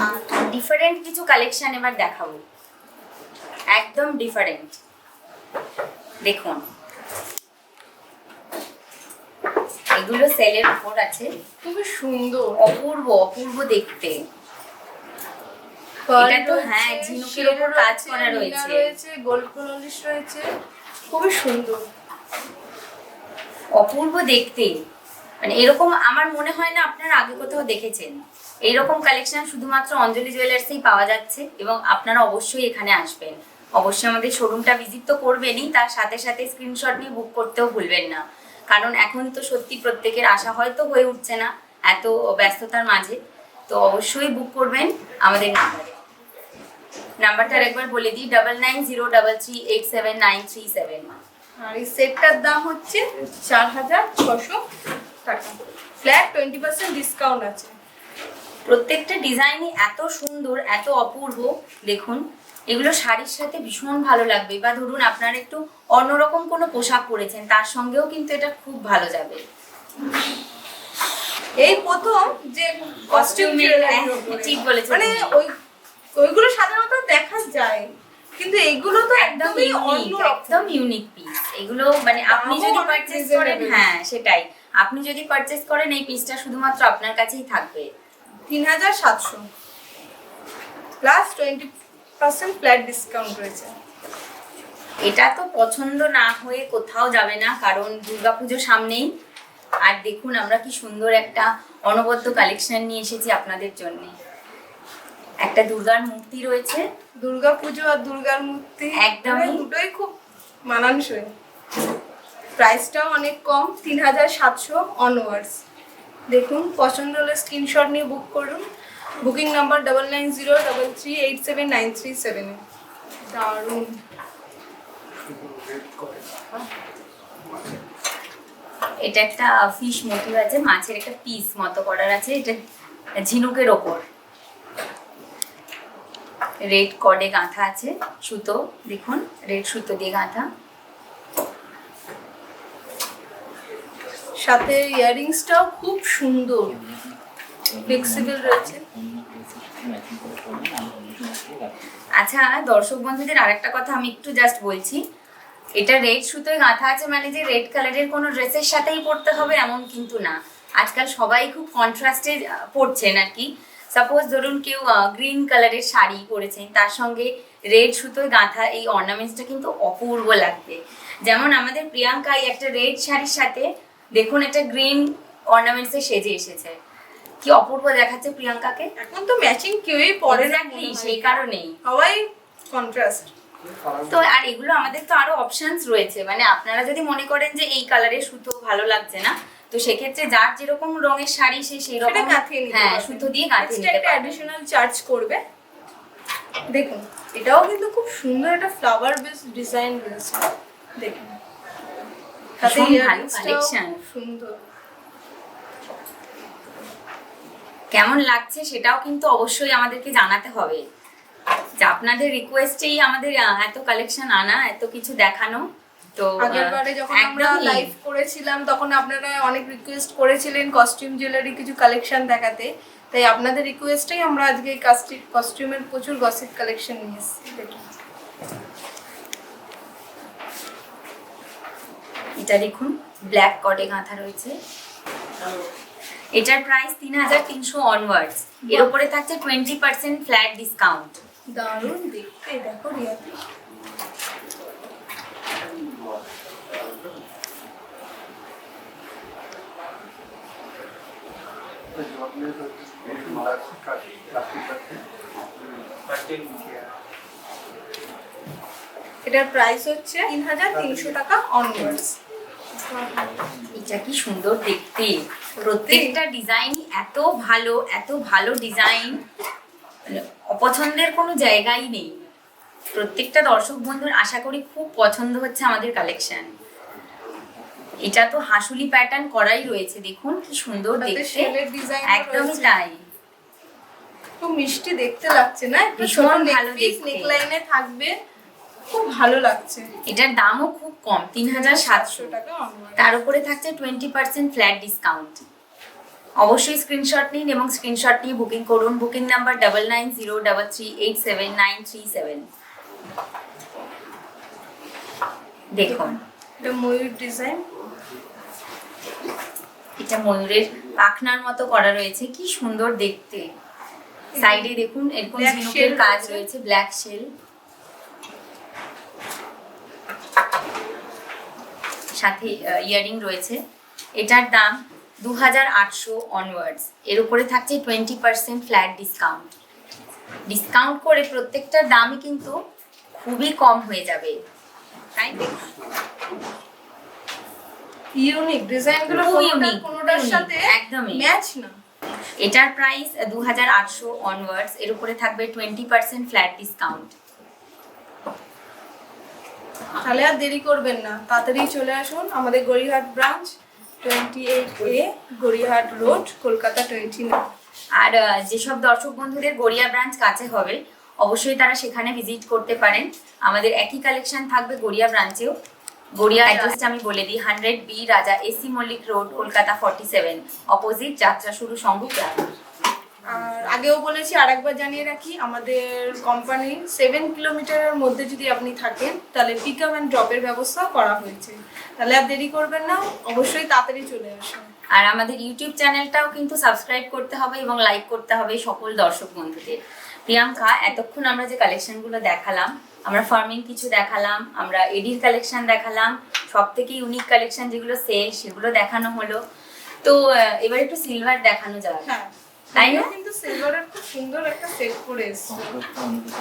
Speaker 2: আর ডিফারেন্ট কিছু কালেকশন এবার দেখাবো, একদম ডিফারেন্ট। দেখুন এগুলো সেলের উপর আছে,
Speaker 1: খুবই সুন্দর,
Speaker 2: অপূর্ব অপূর্ব দেখতে। এটা তো হ্যাঁ ঝিনুকের উপর কাজ করা রয়েছে,
Speaker 1: গোল্ড পলিশ রয়েছে, খুবই সুন্দর,
Speaker 2: অপূর্ব দেখতে। মানে এরকম আমার মনে হয় না আপনারা আগে কোথাও দেখেছেন। এইরকম কালেকশন শুধুমাত্র অঞ্জলি জুয়েলার্সেই পাওয়া যাচ্ছে এবং আপনারা অবশ্যই এখানে আসবেন। অবশ্যই আমাদের শোরুমটা ভিজিট তো করবেনই, তার সাথে সাথে স্ক্রিনশট নিয়ে বুক করতেও ভুলবেন না, কারণ এখন তো সত্যি প্রত্যেকের আশা হয়তো হয়ে উঠছে না এত ব্যস্ততার মাঝে। তো অবশ্যই বুক করবেন আমাদের নাম্বারটা একবার বলে দিই 9903387937।
Speaker 1: আর এই সেটটার দাম হচ্ছে 4,600 টাকা, ফ্ল্যাট 20% ডিসকাউন্ট আছে।
Speaker 2: প্রত্যেকটা ডিজাইনই এত সুন্দর, এত অপূর্ব। দেখুন এগুলো শাড়ির সাথে ভীষণ ভালো লাগবে, বা ধরুন আপনারা একটু অন্যরকম কোনো পোশাক পরেছেন তার সঙ্গেও কিন্তু এটা খুব ভালো যাবে।
Speaker 1: এই প্রথম যে কস্টিউম
Speaker 2: ঠিক বলেছেন,
Speaker 1: মানে ওইগুলো সাধারণত দেখা যায়, কিন্তু এইগুলো তো একদমই
Speaker 2: একদম ইউনিক পিস। এগুলো মানে আপনি যদি পারচেজ করেন, হ্যাঁ সেটাই, আপনি যদি পারচেজ করেন এই পিসটা শুধুমাত্র আপনার কাছেই থাকবে।
Speaker 1: 3,700 প্লাস 20% ফ্ল্যাট ডিসকাউন্ট রয়েছে।
Speaker 2: এটা তো পছন্দ না হয়ে কোথাও যাবে না, কারণ দুর্গাপুজো সামনেই। আর দেখুন আমরা কি সুন্দর একটা অনবদ্য কালেকশন নিয়ে এসেছি আপনাদের জন্য। একটা দুর্গার মূর্তি রয়েছে,
Speaker 1: দুর্গাপুজো আর দুর্গার মূর্তি
Speaker 2: একদমই
Speaker 1: দুটোই খুব মানানসই। প্রাইসটাও অনেক কম, 3,700 অনওয়ার্ডস। দেখুন পছন্দ হলে স্ক্রিনশট নিয়ে বুক করুন। Booking number 9903387937। দারুণ,
Speaker 2: এটা একটা ফিশ মোটিভ আছে, মাছের একটা পিস মতো করার আছে, এটা ঝিনুকের ওপর রেড কর্ডে গাঁথা আছে, সুতো দেখুন রেড সুতো দিয়ে গাঁথা।
Speaker 1: সাথে ইয়াররিংসটাও খুব সুন্দর, ফ্লেক্সিবল রয়েছে।
Speaker 2: আচ্ছা দর্শক বন্ধুদের আরেকটা কথা আমি একটু জাস্ট বলছি, এটা রেড সুতোয় গাঁথা আছে মানে যে রেড কালারের কোনো ড্রেসের সাথেই পরতে হবে এমন কিন্তু না। আজকাল সবাই খুব কন্ট্রাস্টে পরছেন আর কি। সাপোজ ধরুন কেউ গ্রিন কালারের শাড়ি পরেছেন, তার সঙ্গে রেড সুতোয় গাঁথা এই অর্নামেন্টসটা কিন্তু অপূর্ব লাগবে। যেমন আমাদের প্রিয়াঙ্কা এই একটা রেড শাড়ির সাথে দেখুন একটা গ্রিন অর্নামেন্টসে সেজে এসেছে, কি অপূর্ব দেখাচ্ছে প্রিয়াঙ্কাকে।
Speaker 1: এখন তো ম্যাচিং কেউই পরে না,
Speaker 2: সেই কারণেই
Speaker 1: সবাই কন্ট্রাস্ট।
Speaker 2: তো আর এগুলো আমাদের তো আরো অপশনস রয়েছে, মানে আপনারা যদি মনে করেন যে এই কালারের সুতো ভালো লাগছে না, তো সেক্ষেত্রে যার যেরকম রঙের শাড়ি সেই রকম হ্যাঁ সুতো দিয়ে গাঁথিয়ে নিতে পারবে,
Speaker 1: অ্যাডিশনাল চার্জ করবে। দেখুন এটাও কিন্তু খুব সুন্দর একটা ফ্লাওয়ার বেস ডিজাইন রয়েছে, দেখুন সাথে
Speaker 2: ভালো কালেকশন।
Speaker 1: সুন্দর,
Speaker 2: কেমন লাগছে সেটাও কিন্তু অবশ্যই আমাদেরকে জানাতে হবে, যে আপনাদের রিকোয়েস্টেই আমাদের এত কালেকশন আনা, এত কিছু দেখানো। তো
Speaker 1: আগেরবারে যখন আমরা লাইভ করেছিলাম তখন আপনারা অনেক রিকোয়েস্ট করেছিলেন কস্টিউম জুয়েলারি কিছু কালেকশন দেখাতে, তাই আপনাদের রিকোয়েস্টেই আমরা আজকে কস্টিউমের প্রচুর গসিপ কালেকশন নিয়ে এসেছি।
Speaker 2: এটা দেখুন ব্ল্যাক কটে গাঁথা রয়েছে, এটার প্রাইস 3,300 অনওয়ার্ডস, এর উপরে থাকছে 20% ফ্ল্যাট ডিসকাউন্ট।
Speaker 1: দারুণ দেখতে, দেখো রিয়াতে এটার প্রাইস হচ্ছে 3,300 টাকা অনওয়ার্ডস।
Speaker 2: এটা কি সুন্দর দেখতে, প্রত্যেকটা ডিজাইন এত ভালো, এত ভালো ডিজাইন, অপছন্দের কোনো জায়গাই নেই। প্রত্যেকটা দর্শক বন্ধুর আশা করি খুব পছন্দ হচ্ছে আমাদের কালেকশন। এটা তো হাসুলি প্যাটার্ন করাই রয়েছে, দেখুন কি সুন্দর
Speaker 1: তাতে
Speaker 2: দেখতে।
Speaker 1: শেলের ডিজাইন
Speaker 2: একদমই তাই,
Speaker 1: খুব মিষ্টি দেখতে লাগছে না? একটু ছোট
Speaker 2: ভীষণ ভালো
Speaker 1: নেকপিস
Speaker 2: দেখতে।
Speaker 1: নেকলাইনে থাকবে, খুব ভালো লাগছে।
Speaker 2: এটার দামও খুব কম, 3700
Speaker 1: টাকা অনলাইন।
Speaker 2: তার উপরে থাকছে 20% ফ্ল্যাট ডিসকাউন্ট। অবশ্যই স্ক্রিনশট নিন এবং স্ক্রিনশট নিয়ে বুকিং করুন। Booking number 9903387937। দেখুন
Speaker 1: এটা ময়ূর ডিজাইন,
Speaker 2: এটা ময়ূরের পাখনার মতো করা রয়েছে, কি সুন্দর দেখতে। সাইডে দেখুন এরকম
Speaker 1: Black
Speaker 2: ঝিনুকের
Speaker 1: shell
Speaker 2: কাজ
Speaker 1: রয়েছে।
Speaker 2: রয়েছে, ব্ল্যাক শেল। সাথে ইয়ারিং রয়েছে। এটার দাম 2800 অনওয়ার্ডস। এর উপরে থাকছে 20% ফ্ল্যাট ডিসকাউন্ট। ডিসকাউন্ট করে প্রত্যেকটার দামই কিন্তু খুবই কম হয়ে যাবে, তাই
Speaker 1: ইউনিক ডিজাইনগুলো
Speaker 2: খুব unique,
Speaker 1: কোনোটার
Speaker 2: unique,
Speaker 1: সাথে
Speaker 2: একদমই।
Speaker 1: ম্যাচ না।
Speaker 2: এটার প্রাইস 2800 অনওয়ার্ডস। এর উপরে থাকবে 20% ফ্ল্যাট ডিসকাউন্ট।
Speaker 1: তাহলে আর দেরি করবেন না, তাড়াতাড়ি চলে আসুন আমাদের Gariahat branch, 28A Gariahat road, Kolkata 29।
Speaker 2: আর যেসব দর্শক বন্ধুদের গড়িয়া ব্রাঞ্চ কাছে হবে অবশ্যই তারা সেখানে ভিজিট করতে পারেন। আমাদের একই কালেকশন থাকবে গড়িয়া ব্রাঞ্চেও। গড়িয়া অ্যাড্রেসটা আমি বলে দিই, 100B Raja SC Mallick road, Kolkata 47, opposite Jatra Shuru সংঘ ক্লাব।
Speaker 1: আর আগেও বলেছি, আরেকবার জানিয়ে রাখি, আমাদের কোম্পানির 7 কিলোমিটারের মধ্যে যদি আপনি থাকেন তাহলে পিক আপ অ্যান্ড ড্রপের ব্যবস্থা করা হয়েছে। তাহলে আর দেরি করবেন না, অবশ্যই তাড়াতাড়ি চলে আসুন।
Speaker 2: আর আমাদের ইউটিউব চ্যানেলটাও কিন্তু সাবস্ক্রাইব করতে হবে এবং লাইক করতে হবে সকল দর্শক বন্ধুদের। প্রিয়াঙ্কা, এতক্ষণ আমরা যে কালেকশনগুলো দেখালাম, আমরা ফার্মিং কিছু দেখালাম, আমরা এডির কালেকশন দেখালাম, সব থেকে ইউনিক কালেকশন যেগুলো সেল সেগুলো দেখানো হলো। তো এবার একটু সিলভার দেখানো যাবে,
Speaker 1: হ্যাঁ,
Speaker 2: তাই না?
Speaker 1: কিন্তু সিলভারের খুব সুন্দর একটা সেট করে এসেছে।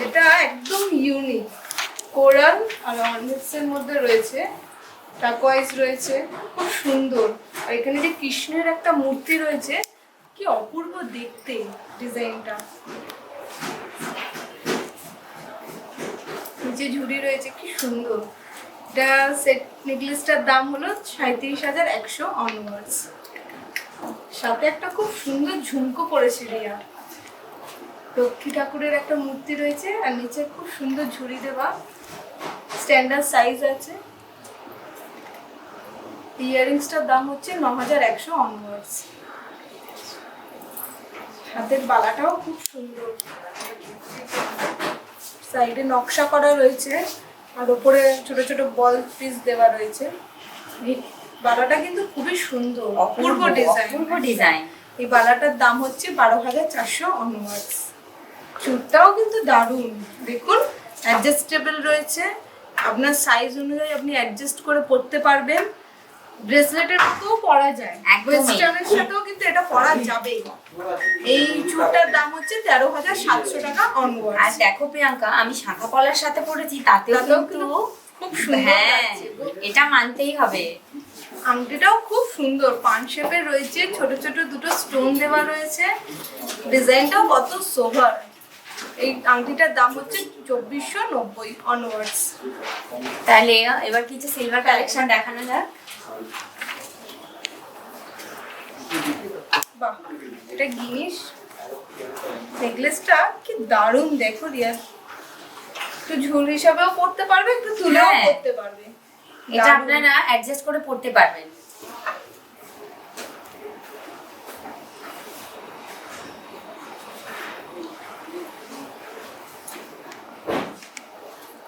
Speaker 1: এটা একদম ইউনিক, কোরাল আর অর্নিক্সের মধ্যে রয়েছে, টাকওয়াইজ রয়েছে, খুব সুন্দর। আর এখানে যে কৃষ্ণের একটা মূর্তি রয়েছে, কি অপূর্ব দেখতে ডিজাইনটা। নিচে ঝুড়ি রয়েছে, কি সুন্দর। এটা সেট নেকলেসটার দাম হলো 37,100 অনওয়ার্ডস। সাথে একটা খুব সুন্দর ঝুমকো পড়েছে রিয়া, লক্ষ্মী ঠাকুরের একটা মূর্তি রয়েছে, আর নিচে খুব সুন্দর ঝুড়ি দেওয়া, স্ট্যান্ডার্ড সাইজ আছে। ইয়ারিংসটার দাম হচ্ছে 9,100 অনওয়ার্ডস। হাতের বালাটাও খুব সুন্দর, সাইডে নকশা করা রয়েছে, আর ওপরে ছোট ছোট বল পিস দেওয়া রয়েছে। এই বালাটা কিন্তু খুবই সুন্দর, অপূর্ব ডিজাইন। এই বালাটার দাম হচ্ছে 12,400 অনওয়ার্ডস। চুড়টাও কিন্তু দারুণ, দেখুন অ্যাডজাস্টেবল রয়েছে, আপনার সাইজ অনুযায়ী আপনি অ্যাডজাস্ট করে পরতে পারবেন। ব্রেসলেটের মতোও পরা যায়, ওয়েস্টার্নের সাথেও কিন্তু এটা পরা যাবে। এই চুড়টার দাম হচ্ছে 13,700 টাকা অনওয়ার্ডস।
Speaker 2: আর দেখো প্রিয়াঙ্কা, আমি শাখা পলার সাথে পরেছি, তাতেও কিন্তু
Speaker 1: খুব সুন্দর
Speaker 2: হ্যাঁ,
Speaker 1: লাগছে।
Speaker 2: এটা মানতেই হবে।
Speaker 1: আংটিটাও খুব সুন্দর, পান শেপের রয়েছে, ছোট ছোট দুটো স্টোন দেওয়া রয়েছে, ডিজাইনটাও কত সোভার। এই আংটিটার দাম হচ্ছে 2,490 অনওয়ার্ডস।
Speaker 2: তাহলে এবার কিছু সিলভার কালেকশন দেখানো যাক।
Speaker 1: বাহ, এটা জিনিস নেকলেসটা কি দারুণ, দেখো রিয়া। একটু ঝুল হিসাবেও পরতে পারবে, একটু তুলেও
Speaker 2: হ্যাঁ।
Speaker 1: পরতে পারবে।
Speaker 2: এটা
Speaker 1: দারুণ।
Speaker 2: আপনারা অ্যাডজাস্ট করে পড়তে পারবেন।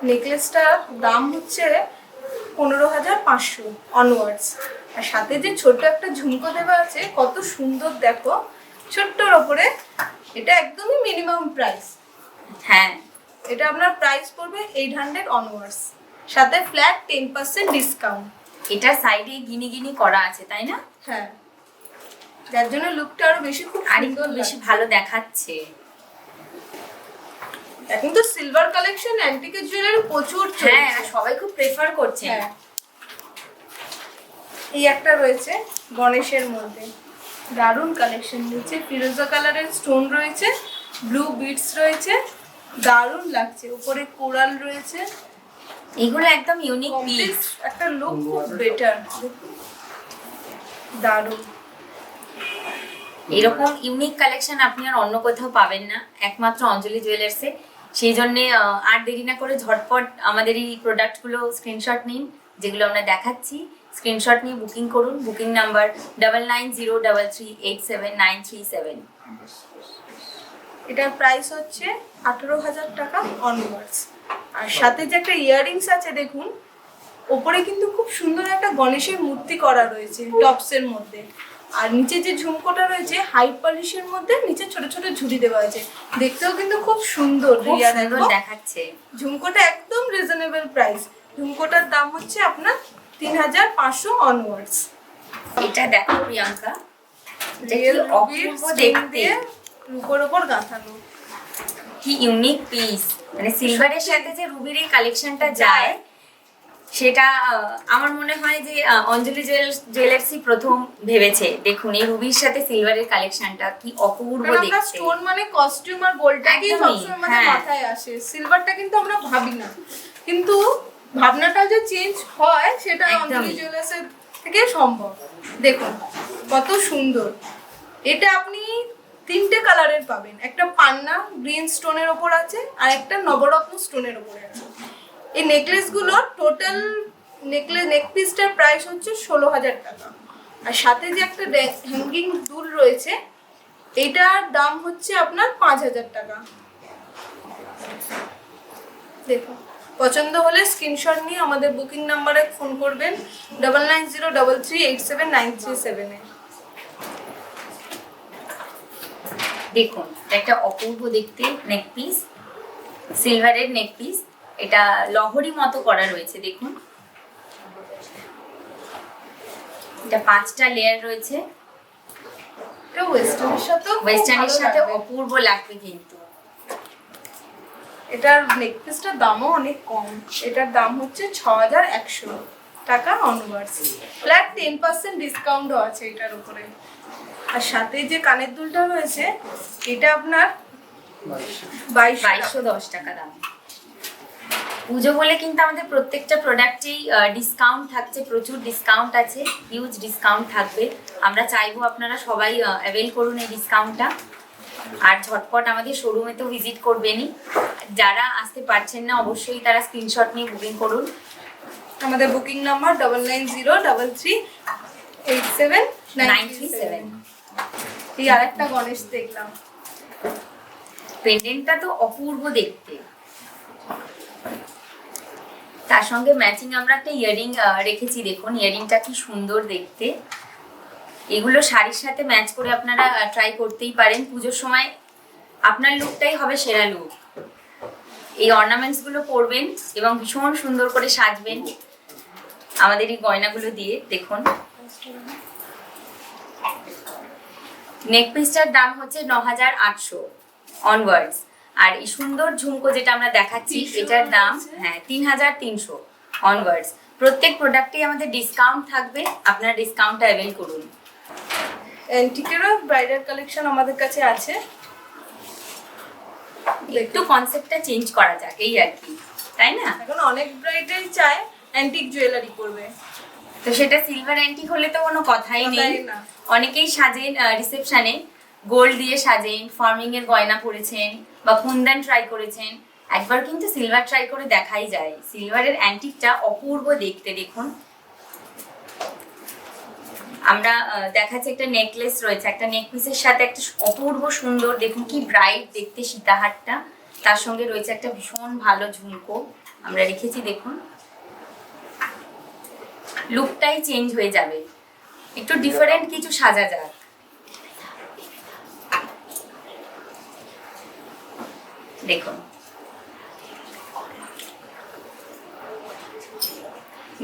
Speaker 1: নেকলেসটার দাম হচ্ছে 15,500 অনওয়ার্ডস। আর সাথে যে ছোট্ট একটা ঝুমকো দেওয়া আছে, কত সুন্দর দেখো, ছোট্টর ওপরে। এটা একদমই মিনিমাম প্রাইস।
Speaker 2: হ্যাঁ,
Speaker 1: এটা আপনার প্রাইস পড়বে 800 অনওয়ার্ডস, সাথে ফ্ল্যাট 10% ডিসকাউন্ট।
Speaker 2: এটা সাইডে গিনি গিনি করা আছে, তাই না?
Speaker 1: হ্যাঁ, যার জন্য লুকটা আরো বেশি খুব
Speaker 2: আর
Speaker 1: সুন্দর
Speaker 2: একটু বেশি
Speaker 1: লাগছে।
Speaker 2: ভালো দেখাচ্ছে।
Speaker 1: এখন তো সিলভার কালেকশন, অ্যান্টিকের জুয়েলারি প্রচুর
Speaker 2: হ্যাঁ,
Speaker 1: চলছে।
Speaker 2: আর সবাই খুব প্রেফার করছে।
Speaker 1: হ্যাঁ, এই একটা রয়েছে গণেশের মধ্যে, দারুণ কালেকশন। নিচে ফিরোজা কালারের স্টোন রয়েছে, ব্লু বিটস রয়েছে, দারুণ লাগছে। উপরে কোরাল রয়েছে,
Speaker 2: এগুলো একদম ইউনিক
Speaker 1: কমপ্লিট
Speaker 2: পিস।
Speaker 1: একটা লুক, খুব বেটার। দারুণ।
Speaker 2: এরকম ইউনিক কালেকশন আপনি আর অন্য কোথাও পাবেন না, একমাত্র অঞ্জলি জুয়েলার্সে। সেই জন্যে আর দেরি না করে ঝটপট আমাদের এই প্রোডাক্টগুলো স্ক্রিনশট নিন, যেগুলো আমরা দেখাচ্ছি। স্ক্রিনশট নিয়ে বুকিং করুন। Booking number 9903387937।
Speaker 1: এটার প্রাইস হচ্ছে 18,000 টাকা অনওয়ার্ডস। আর সাথে যে একটা ইয়াররিংস আছে দেখুন, ওপরে কিন্তু খুব সুন্দর একটা গণেশের মূর্তি করা রয়েছে টপসের মধ্যে। আর নিচে যে ঝুমকোটা রয়েছে হাই পলিশের মধ্যে, নিচে ছোট ছোট ঝুড়ি দেওয়া হয়েছে, দেখতেও কিন্তু খুব সুন্দর।
Speaker 2: খুব
Speaker 1: রিয়া
Speaker 2: সুন্দর
Speaker 1: দেখো,
Speaker 2: দেখাচ্ছে।
Speaker 1: ঝুমকোটা একদম রিজনেবল প্রাইস। ঝুমকোটার দাম হচ্ছে আপনার 3,500 অনওয়ার্ডস।
Speaker 2: এটা দেখো প্রিয়াঙ্কা, এটা কি
Speaker 1: রিয়েল রুবির
Speaker 2: অপূর্ব
Speaker 1: স্টোন
Speaker 2: দেখতে,
Speaker 1: দিয়ে রূপোর ওপর গাঁথানো।
Speaker 2: কি ইউনিক পিস। মানে সিলভারের সাথে যে রুবির এই কালেকশনটা যায়, সেটা আমার মনে হয় যে অঞ্জলি জুয়েলার্সই প্রথম ভেবেছে। দেখুন এই রুবির সাথে সিলভারের কালেকশনটা কি অপূর্ব
Speaker 1: কারণ আমরা
Speaker 2: দেখতে।
Speaker 1: স্টোন মানে কস্টিউম আর গোল্ডটাকেই
Speaker 2: একদমই,
Speaker 1: সবসময় আমাদের
Speaker 2: হ্যাঁ।
Speaker 1: মাথায় আসে, সিলভারটা কিন্তু আমরা ভাবি না। কিন্তু ভাবনাটা যে চেঞ্জ হয় সেটা
Speaker 2: একদমই।
Speaker 1: অঞ্জলি জুয়েলার্সের থেকে সম্ভব। দেখুন কত সুন্দর। এটা আপনি 3টে কালারের পাবেন, একটা পান্না গ্রিন স্টোনের ওপর আছে আর একটা নবরত্ন স্টোনের ওপরে আছে। এই নেকলেসগুলো টোটাল নেক পিসটার প্রাইস হচ্ছে 16,000 টাকা। আর সাথে যে একটা হ্যাঙ্গিং দুল রয়েছে, এটার দাম হচ্ছে আপনার 5,000 টাকা। দেখুন পছন্দ হলে স্ক্রিনশট নিয়ে আমাদের বুকিং নাম্বারে ফোন করবেন 9903387937।
Speaker 2: দেখুন একটা অপূর্ব দেখতে নেক পিস, সিলভারের নেক পিস। এটা লহরি মতো করা রয়েছে দেখুন। এটা 5টা লেয়ার রয়েছে।
Speaker 1: এটা ওয়েস্টার্নের সাথে
Speaker 2: ওয়েস্টার্নের সাথে অপূর্ব লাগবে কিন্তু।
Speaker 1: এটার নেক পিসটার দামও অনেক কম। এটার দাম হচ্ছে 6,100 টাকা অনওয়ার্ডস। ফ্ল্যাট 10% ডিসকাউন্টও আছে এটার উপরে। আর সাথে যে কানের দুলটা রয়েছে, এটা আপনার
Speaker 2: 2210 টাকা দাম। পুজো বলে কিন্তু আমাদের প্রত্যেকটা প্রোডাক্টেই ডিসকাউন্ট থাকছে, প্রচুর ডিসকাউন্ট আছে, হিউজ ডিসকাউন্ট থাকবে। আমরা চাইবো আপনারা সবাই অ্যাভেল করুন এই ডিসকাউন্টটা। আর ঝটপট আমাদের শোরুমে তো ভিজিট করবেনই। যারা আসতে পারছেন না অবশ্যই তারা স্ক্রিনশট নিয়ে বুকিং করুন।
Speaker 1: আমাদের বুকিং নাম্বার 9903387937। এই আরেকটা গণেশ দেখলাম,
Speaker 2: পেন্ডেন্টটা তো অপূর্ব দেখতে। তার সঙ্গে ম্যাচিং আমরা একটা ইয়ারিং রেখেছি, দেখুন ইয়ারিংটা কি সুন্দর দেখতে। এগুলো শাড়ির সাথে ম্যাচ করে আপনারা ট্রাই করতেই পারেন। পুজোর সময় আপনার লুকটাই হবে সেরা লুক। এই অর্নামেন্টসগুলো পরবেন এবং ভীষণ সুন্দর করে সাজবেন আমাদের এই গয়নাগুলো দিয়ে। দেখুন নেক পিসটার দাম হচ্ছে 9,800 অনওয়ার্ডস। আর এই সুন্দর ঝুমকো যেটা আমরা দেখাচ্ছি, এটার দাম 3,300 অনওয়ার্ডস। প্রত্যেক প্রোডাক্টেই আমাদের ডিসকাউন্ট থাকবে, আপনারা ডিসকাউন্টটা অ্যাভেল করুন।
Speaker 1: অ্যান্টিকেরও ব্রাইডাল কালেকশন আমাদের কাছে আছে।
Speaker 2: একটু কনসেপ্টটা চেঞ্জ করা যাক এই আর কি, তাই না?
Speaker 1: এখন অনেক ব্রাইডাল চায় অ্যান্টিক জুয়েলারি করবে,
Speaker 2: তো সেটা সিলভার অ্যান্টিক হলে তো কোনো কথাই নেই।
Speaker 1: না।
Speaker 2: অনেকেই সাজেন রিসেপশনে গোল্ড দিয়ে সাজেন, ফর্মিং এর গয়না পরেছেন বা কুন্দন ট্রাই করেছেন। একবার কিন্তু সিলভার ট্রাই করে দেখাই যায়। সিলভারের অ্যান্টিকটা অপূর্ব দেখতে। দেখুন আমরা দেখাচ্ছি একটা নেকলেস রয়েছে, একটা নেক পিসের সাথে একটা অপূর্ব সুন্দর, দেখুন কি ব্রাইট দেখতে সীতাহারটা। তার সঙ্গে রয়েছে একটা ভীষণ ভালো ঝুমকো আমরা রেখেছি। দেখুন লুকটাই চেঞ্জ হয়ে যাবে, একটু ডিফারেন্ট কিছু সাজা যাক। দেখুন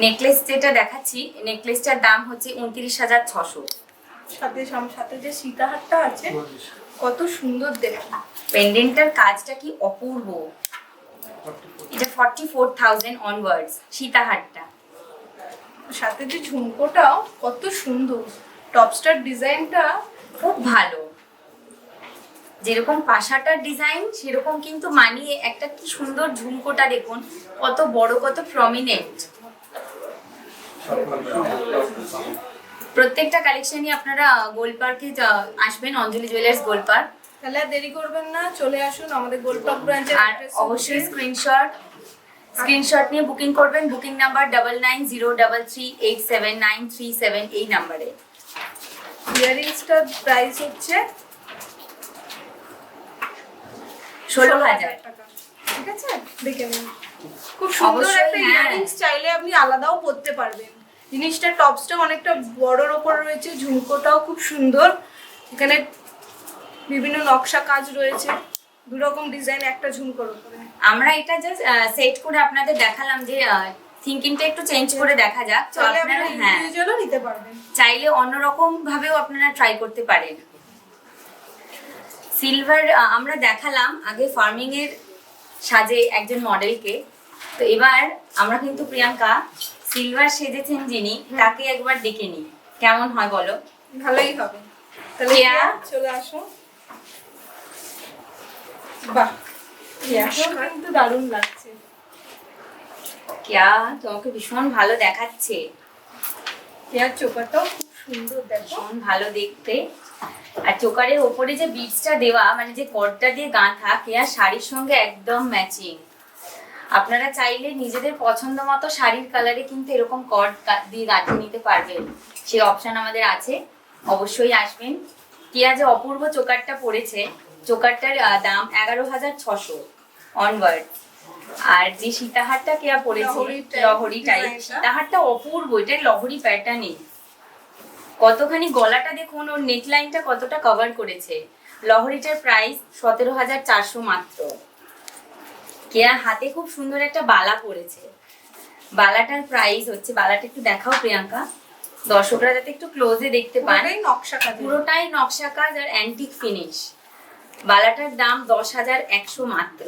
Speaker 2: নেকলেস যেটা দেখাচ্ছি, নেকলেসটার দাম হচ্ছে 29,600।
Speaker 1: সাথে যে সীতাহারটা আছে কত সুন্দর দেখুন।
Speaker 2: পেন্ডেন্টটার কাজটা কি অপূর্ব। এটা 44,000 অনওয়ার্ডস সীতাহারটা।
Speaker 1: সাথে যে ঝুমকোটাও কত সুন্দর, টপস্টার ডিজাইনটা
Speaker 2: খুব ভালো। যেরকম পাশাটার ডিজাইন সেরকম কিন্তু মানিয়ে একটা কি সুন্দর ঝুমকোটা দেখুন, কত বড় কত প্রমিনেন্ট। প্রত্যেকটা কালেকশনই আপনারা গোল্ড পার্কে আসবেন, অঞ্জলি জুয়েলার্স গোল্ড পার্ক।
Speaker 1: তাহলে আর দেরি করবেন না, চলে আসুন আমাদের গোল্ড পার্ক ব্রাঞ্চে।
Speaker 2: আর অবশ্যই স্ক্রিনশট নিয়ে বুকিং করবেন। বুকিং নাম্বার 9903387937 এই নাম্বারে।
Speaker 1: ইয়ারিংসটার প্রাইস হচ্ছে
Speaker 2: 16,000
Speaker 1: টাকা। ঠিক আছে, দেখে নিন। খুব সুন্দর
Speaker 2: অবশ্যই,
Speaker 1: একটা
Speaker 2: হ্যাঁ।
Speaker 1: ইয়ারিংস, চাইলে আপনি আলাদাও পরতে পারবেন। জিনিসটা টপসটা অনেকটা বড়র ওপর রয়েছে, ঝুমকোটাও খুব সুন্দর। এখানে বিভিন্ন নকশা কাজ রয়েছে, দু রকম ডিজাইন একটা ঝুমকোর উপরে।
Speaker 2: আমরা এটা জাস্ট সেট করে আপনাদের দেখালাম যে থিঙ্কিংটা একটু চেঞ্জ করে দেখা যাক। তো
Speaker 1: চাইলে
Speaker 2: আপনারা
Speaker 1: আপনারা
Speaker 2: হ্যাঁ
Speaker 1: ইন্ডিভিজুয়ালও নিতে পারবেন।
Speaker 2: চাইলে অন্যরকম ভাবেও আপনারা ট্রাই করতে পারেন। সিলভার আমরা দেখালাম আগে ফার্মিং এর সাজে একজন মডেলকে, তো এবার আমরা কিন্তু প্রিয়াঙ্কা সিলভার সেজেছেন যিনি তাকে একবার ডেকে নিই, কেমন হয় বলো?
Speaker 1: ভালোই হবে। তাহলে
Speaker 2: কেয়া?
Speaker 1: কেয়া, চলে আসো। বাহ, কেয়াকেও কিন্তু দারুণ লাগছে।
Speaker 2: কেয়া তোমাকে ভীষণ ভালো দেখাচ্ছে,
Speaker 1: কেয়ার চোকাটাও খুব সুন্দর, দেখো।
Speaker 2: ভীষণ ভালো দেখতে। আর চোকারের ওপরে যে বিটসটা দেওয়া, মানে যে কর্ডটা দিয়ে গাঁথা, কেয়ার শাড়ির সঙ্গে একদম ম্যাচিং। আপনারা চাইলে নিজেদের পছন্দ মতো শাড়ির কালারে কিন্তু এরকম কর্ড দিয়ে গাঁথে নিতে পারবেন, সেই অপশন আমাদের আছে। অবশ্যই আসবেন। কেয়া যে অপূর্ব চোকারটা পড়েছে, চোকারটার দাম 11,600 অনওয়ার্ড। আর যে সীতাহারটা কেয়া পড়েছে লহরি টাইপ, সীতাহারটা অপূর্ব, এটা লহরি প্যাটার্নে। কতখানি গলাটা দেখুন, ওর নেকলাইনটা কতটা কভার করেছে। লহরিটার প্রাইস 17,400 মাত্র। কেয়া হাতে খুব সুন্দর একটা বালা পরেছে, বালাটার প্রাইস হচ্ছে, বালাটা একটু দেখাও প্রিয়াঙ্কা, দর্শকরা যাতে একটু ক্লোজে দেখতে পান।
Speaker 1: পুরোটাই নকশা কাজ,
Speaker 2: পুরোটাই নকশা কাজ আর অ্যান্টিক ফিনিশ। বালাটার দাম 10,100 মাত্র।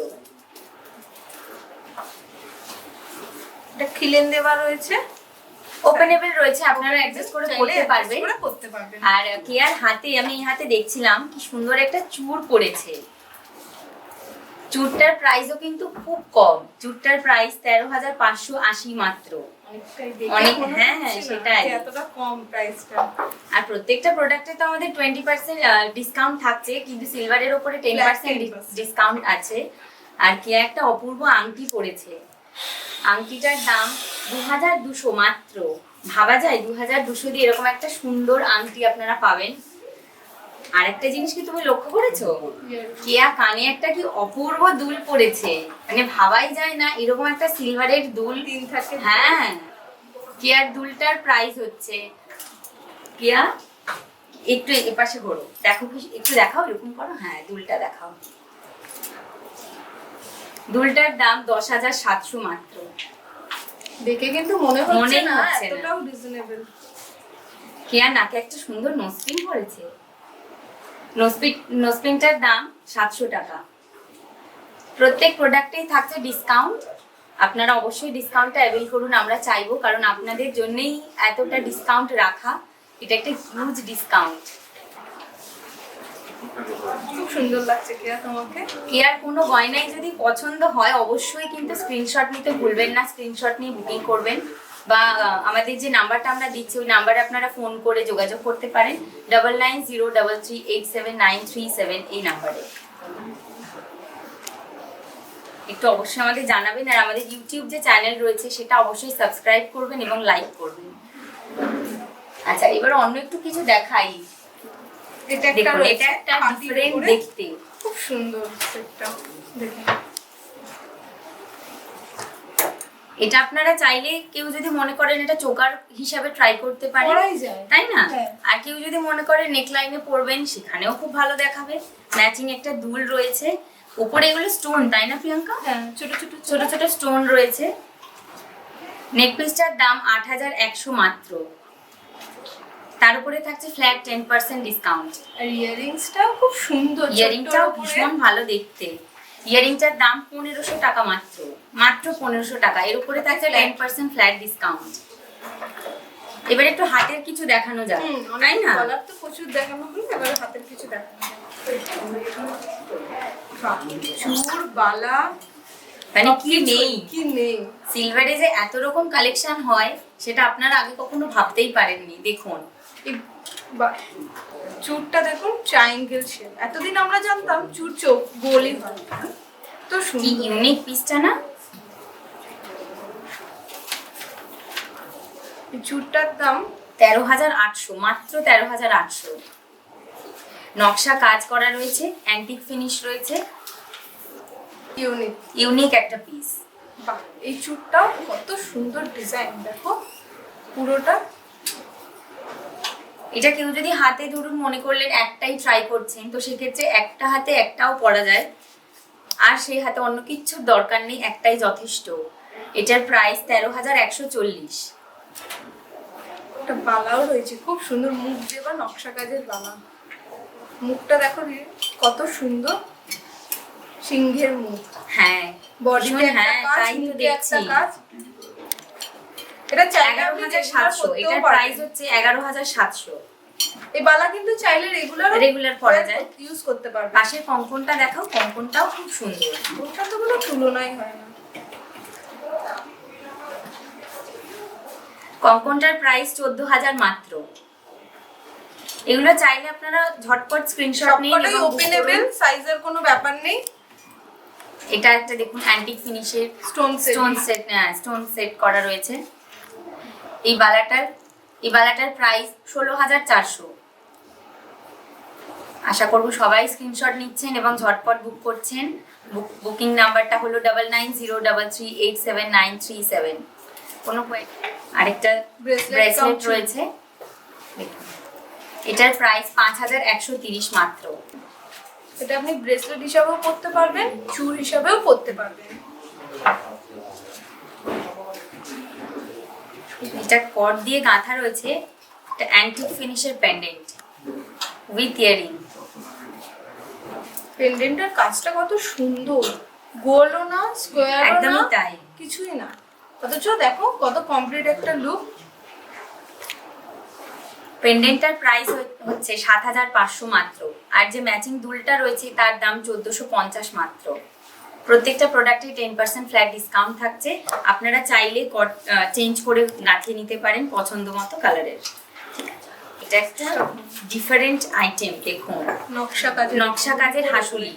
Speaker 1: এটা খিলেন দেওয়া রয়েছে,
Speaker 2: ওপেনেবল রয়েছে, আপনারা অ্যাডজাস্ট করে পড়তে পারবেন।
Speaker 1: করতে পারবেন।
Speaker 2: আর কেয়ার হাতে, আমি এই হাতে দেখছিলাম কি সুন্দর একটা চূড় পড়েছে। চূড়টার প্রাইসও কিন্তু খুব কম, চূড়টার প্রাইস 13,580 মাত্র। অনেক, হ্যাঁ সেটাই,
Speaker 1: এতটা কম প্রাইসটা।
Speaker 2: আর প্রত্যেকটা প্রোডাক্টে তো আমাদের 20% ডিসকাউন্ট থাকছে, কিন্তু সিলভারের উপরে 10% ডিসকাউন্ট আছে। আর কেয়া একটা অপূর্ব আংটি পড়েছে, আংটিটার দাম 2,200 মাত্র। ভাবা যায় 2,200 দিয়ে এরকম একটা সুন্দর আংটি আপনারা পাবেন। আর একটা জিনিস কি তুমি লক্ষ্য করেছো, কেয়া কানে একটা কি অপূর্ব দুল পড়েছে, মানে ভাবাই যায় না এরকম একটা সিলভারের দুল
Speaker 1: তিন থাকে।
Speaker 2: হ্যাঁ, কেয়ার দুলটার প্রাইস হচ্ছে, কেয়া একটু এপাশে ঘোরো, দেখো একটু দেখাও, এরকম করো, হ্যাঁ দুলটা দেখাও। দুলটার দাম 10,700 মাত্র।
Speaker 1: দেখে কিন্তু মনে হচ্ছে না
Speaker 2: হচ্ছে না।
Speaker 1: এতটাও রিজনেবল।
Speaker 2: কেয়া নাকে একটা সুন্দর নোজপিন পড়েছে, নোজপিনটার দাম 700 টাকা। প্রত্যেক প্রোডাক্টেই থাকছে ডিসকাউন্ট, আপনারা অবশ্যই ডিসকাউন্টটা অ্যাভেল করুন, আমরা চাইবো, কারণ আপনাদের জন্যই এতটা ডিসকাউন্ট রাখা, এটা একটা হিউজ ডিসকাউন্ট।
Speaker 1: খুব সুন্দর লাগছে কেয়া তোমাকে।
Speaker 2: কেয়ার কোনো গয়নাই যদি পছন্দ হয় অবশ্যই কিন্তু স্ক্রিনশট নিতে ভুলবেন না, স্ক্রিনশট নিয়ে বুকিং করবেন, বা আমাদের যে নাম্বারটা আমরা দিচ্ছি ওই নাম্বারে আপনারা ফোন করে যোগাযোগ করতে পারেন, 9903387937 এই নাম্বারে। একটু অবশ্যই আমাদের জানাবেন, আর আমাদের ইউটিউব যে চ্যানেল রয়েছে সেটা অবশ্যই সাবস্ক্রাইব করবেন এবং লাইক করবেন। আচ্ছা, এবার অন্য একটু কিছু দেখাই।
Speaker 1: এটা একটা
Speaker 2: দেখুন,
Speaker 1: রয়েছে,
Speaker 2: এটা একটা
Speaker 1: পাটির
Speaker 2: ডিফারেন্ট
Speaker 1: উপরে।
Speaker 2: দেখতে,
Speaker 1: খুব সুন্দর সেটটা, দেখুন।
Speaker 2: এটা আপনারা চাইলে কেউ যদি মনে করেন এটা চোকার হিসাবে ট্রাই করতে পারেন,
Speaker 1: পরাই যায়।
Speaker 2: তাই না?
Speaker 1: হ্যাঁ।
Speaker 2: আর কেউ যদি মনে করে নেকলাইনে পরবেন সেখানেও খুব ভালো দেখাবে। ম্যাচিং একটা দুল রয়েছে, উপরে এগুলো স্টোন, তাই না প্রিয়াঙ্কা?
Speaker 1: হ্যাঁ, ছোট ছোট
Speaker 2: ছোট ছোট স্টোন রয়েছে। নেক পিসটার দাম 8,100 মাত্র, তার উপরে থাকছে ফ্ল্যাট 10% ডিসকাউন্ট।
Speaker 1: আর ইয়ারিংসটাও খুব সুন্দর,
Speaker 2: ইয়ারিংটাও ভীষণ ভালো দেখতে। ইয়ারিংটার দাম 1,500 টাকা মাত্র, মাত্র 1,500 টাকা। এর উপরে থাকছে 10% ফ্ল্যাট ডিসকাউন্ট। এবার একটু হাতের কিছু দেখানো যাক, তাই না?
Speaker 1: গলার তো প্রচুর দেখানো হলো, এবার হাতের কিছু দেখানো যাক। চূড়, বালা,
Speaker 2: মানে কি নেই,
Speaker 1: কি নেই।
Speaker 2: সিলভারে যে এত রকম কালেকশন হয় সেটা আপনারা আগে কখনো ভাবতেই পারেননি। দেখুন
Speaker 1: এই চুরটা দেখুন ট্রায়াঙ্গেল শেপ। এতদিন আমরা জানতাম চুর চোখ গোলই হয়। তো
Speaker 2: কি
Speaker 1: সুন্দর
Speaker 2: ইউনিক পিসটা না?
Speaker 1: এই চুরটার দাম
Speaker 2: 13,800, মাত্র 13,800। নকশা কাজ করা রয়েছে, অ্যান্টিক ফিনিশ রয়েছে,
Speaker 1: ইউনিক।
Speaker 2: ইউনিক একটা পিস।
Speaker 1: বাহ, এই চুরটাও কত সুন্দর ডিজাইন দেখো পুরোটা।
Speaker 2: এটা কেউ যদি হাতে ধরুন মনে করলেন একটাই ট্রাই করছেন, তো সেক্ষেত্রে একটা হাতে একটাও পরা যায়, আর সেই হাতে অন্য কিছুর দরকার নেই, একটাই যথেষ্ট। এটার প্রাইস 13,140।
Speaker 1: একটা বালাও রয়েছে খুব সুন্দর, মুখ দেওয়া নকশা কাজের বালা। মুখটা দেখো কত সুন্দর, সিংহের মুখ।
Speaker 2: হ্যাঁ,
Speaker 1: বডিতে একটা
Speaker 2: হ্যাঁ
Speaker 1: কাজ,
Speaker 2: তাই তো
Speaker 1: মুখে
Speaker 2: দেখছি।
Speaker 1: একটা কাজ। এটা চাইলে আপনি
Speaker 2: 11,700। এটার প্রাইস হচ্ছে 11,700।
Speaker 1: এই বালা কিন্তু চাইলে
Speaker 2: রেগুলার পরা যায়,
Speaker 1: ইউজ করতে পারবে।
Speaker 2: পাশের কঙ্কনটা দেখাও, কঙ্কনটাও খুব সুন্দর।
Speaker 1: ওটা তো কোনো তুলনাই হয় না।
Speaker 2: কঙ্কনটার প্রাইস 14,000 মাত্র। এগুলো চাইলে আপনারা ঝটপট স্ক্রিনশট নিয়ে
Speaker 1: সবকটাই ওপেনেবল, সাইজের কোনো ব্যাপার নেই।
Speaker 2: এটা একটা দেখুন অ্যান্টিক ফিনিশের
Speaker 1: স্টোন
Speaker 2: স্টোন সেট করা রয়েছে। এই বালাটার প্রাইস 16,400। আশা করব সবাই স্ক্রিনশট নিচ্ছেন এবং ঝটপট বুক করছেন। বুকিং নাম্বারটা হলো 9903387937। কোনো আরেকটা ব্রেসলেট রয়েছে, এটার প্রাইস 5,130 মাত্র।
Speaker 1: এটা আপনি ব্রেসলেট হিসাবেও পরতে পারবেন, চুর হিসাবেও পরতে পারবেন।
Speaker 2: এটা কট দিয়ে গাঁথা রয়েছে, এটা অ্যান্টিক ফিনিশের পেন্ডেন্ট উইথ ইয়ারিং।
Speaker 1: পেন্ডেন্টের কাজটা কত সুন্দর, গোলও না, স্কোয়ারও না,
Speaker 2: একদমই তাই,
Speaker 1: কিছুই না, অথচ দেখো কত কমপ্লিট একটা লুক।
Speaker 2: পেন্ডেন্টটার প্রাইস হচ্ছে 7,500 মাত্র, আর যে ম্যাচিং দুলটা রয়েছে তার দাম 1,450 মাত্র। প্রত্যেকটা প্রোডাক্টে 10% ফ্ল্যাট ডিসকাউন্ট থাকছে। আপনারা চাইলে চেঞ্জ করে গাঁথিয়ে নিতে পারেন পছন্দ মতো কালারের। এটা একটা ডিফারেন্ট আইটেম, দেখুন নকশা কাজের হাসুলি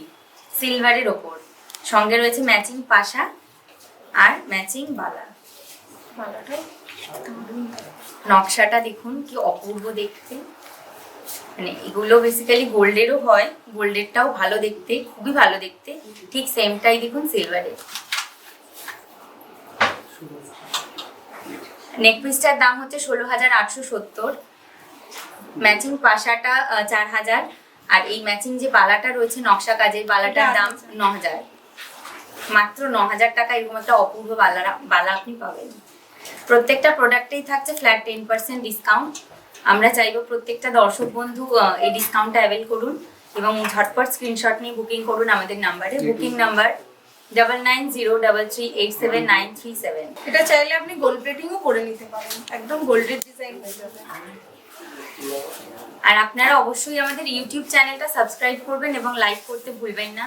Speaker 2: সিলভারের ওপর, সঙ্গে রয়েছে ম্যাচিং পাশা আর ম্যাচিং বালা। নকশাটা দেখুন কি অপূর্ব দেখতে, মানে এগুলো বেসিক্যালি গোল্ডেরও হয়, গোল্ডেরটাও ভালো দেখতে, খুবই ভালো দেখতে, ঠিক সেমটাই দেখুন সিলভারের। নেক পিসটার দাম হচ্ছে 16,870, ম্যাচিং পাশাটা 4,000, আর এই ম্যাচিং যে বালাটা রয়েছে নকশা কাজের বালাটার দাম 9,000 মাত্র। 9,000 টাকা এরকম একটা অপূর্ব বালা আপনি পাবেন। প্রত্যেকটা প্রোডাক্টেই থাকছে ফ্ল্যাট 10% ডিসকাউন্ট। আমরা চাইবো প্রত্যেকটা দর্শক বন্ধু এই ডিসকাউন্টটা অ্যাভেল করুন এবং ঝটপট স্ক্রিনশট নিয়ে বুকিং করুন আমাদের নাম্বারে। Booking number 9903387937।
Speaker 1: এটা চাইলে আপনি গোল্ড প্লেটিংও করে নিতে পারেন, একদম গোল্ডের ডিজাইন হয়ে যাবে।
Speaker 2: আর আপনারা অবশ্যই আমাদের ইউটিউব চ্যানেলটা সাবস্ক্রাইব করবেন এবং লাইক করতে ভুলবেন না।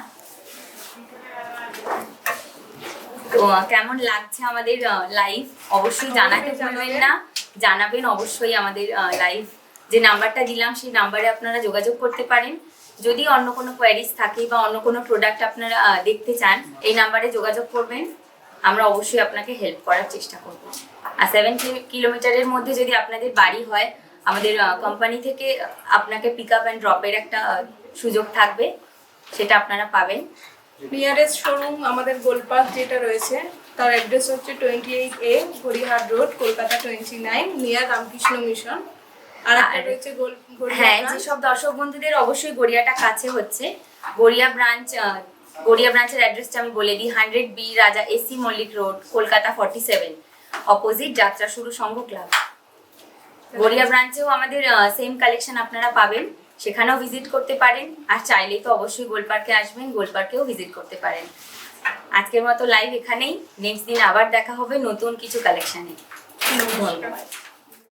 Speaker 2: তো কেমন লাগছে আমাদের লাইভ অবশ্যই জানাতে ভুলবেন না, জানাবেন অবশ্যই আমাদের লাইভ যে নাম্বারটা দিলাম সেই নাম্বারে আপনারা যোগাযোগ করতে পারেন। যদি অন্য কোনো কোয়ারিজ থাকে বা অন্য কোনো প্রোডাক্ট আপনারা দেখতে চান, এই নাম্বারে যোগাযোগ করবেন, আমরা অবশ্যই আপনাকে হেল্প করার চেষ্টা করব। আর 7 কিলোমিটারের মধ্যে যদি আপনাদের বাড়ি হয়, আমাদের কোম্পানি থেকে আপনাকে পিক আপ অ্যান্ড ড্রপের একটা সুযোগ থাকবে, সেটা আপনারা পাবেন।
Speaker 1: নিয়ারেস্ট শোরুম আমাদের গোলপার্ক যেটা রয়েছে তার অ্যাড্রেস হচ্ছে 28A Gariahat road, Kolkata 29, near Ramakrishna Mission. আর একটা রয়েছে
Speaker 2: হ্যাঁ, যেসব দর্শক বন্ধুদের অবশ্যই গড়িয়াটা কাছে হচ্ছে, গড়িয়া ব্রাঞ্চের অ্যাড্রেসটা আমি বলে দিই। 100B Raja SC Mallick road, Kolkata 47, opposite Jatra Shuru সংঘ ক্লাব। গড়িয়া ব্রাঞ্চেও আমাদের সেম কালেকশন আপনারা পাবেন, সেখানেও ভিজিট করতে পারেন। আর চাইলেই তো অবশ্যই গোলপার্কে আসবেন, গোলপার্কেও ভিজিট করতে পারেন। আজকের মতো লাইভ এখানেই, নেক্সট দিন আবার দেখা হবে নতুন কিছু কালেকশনে। ধন্যবাদ।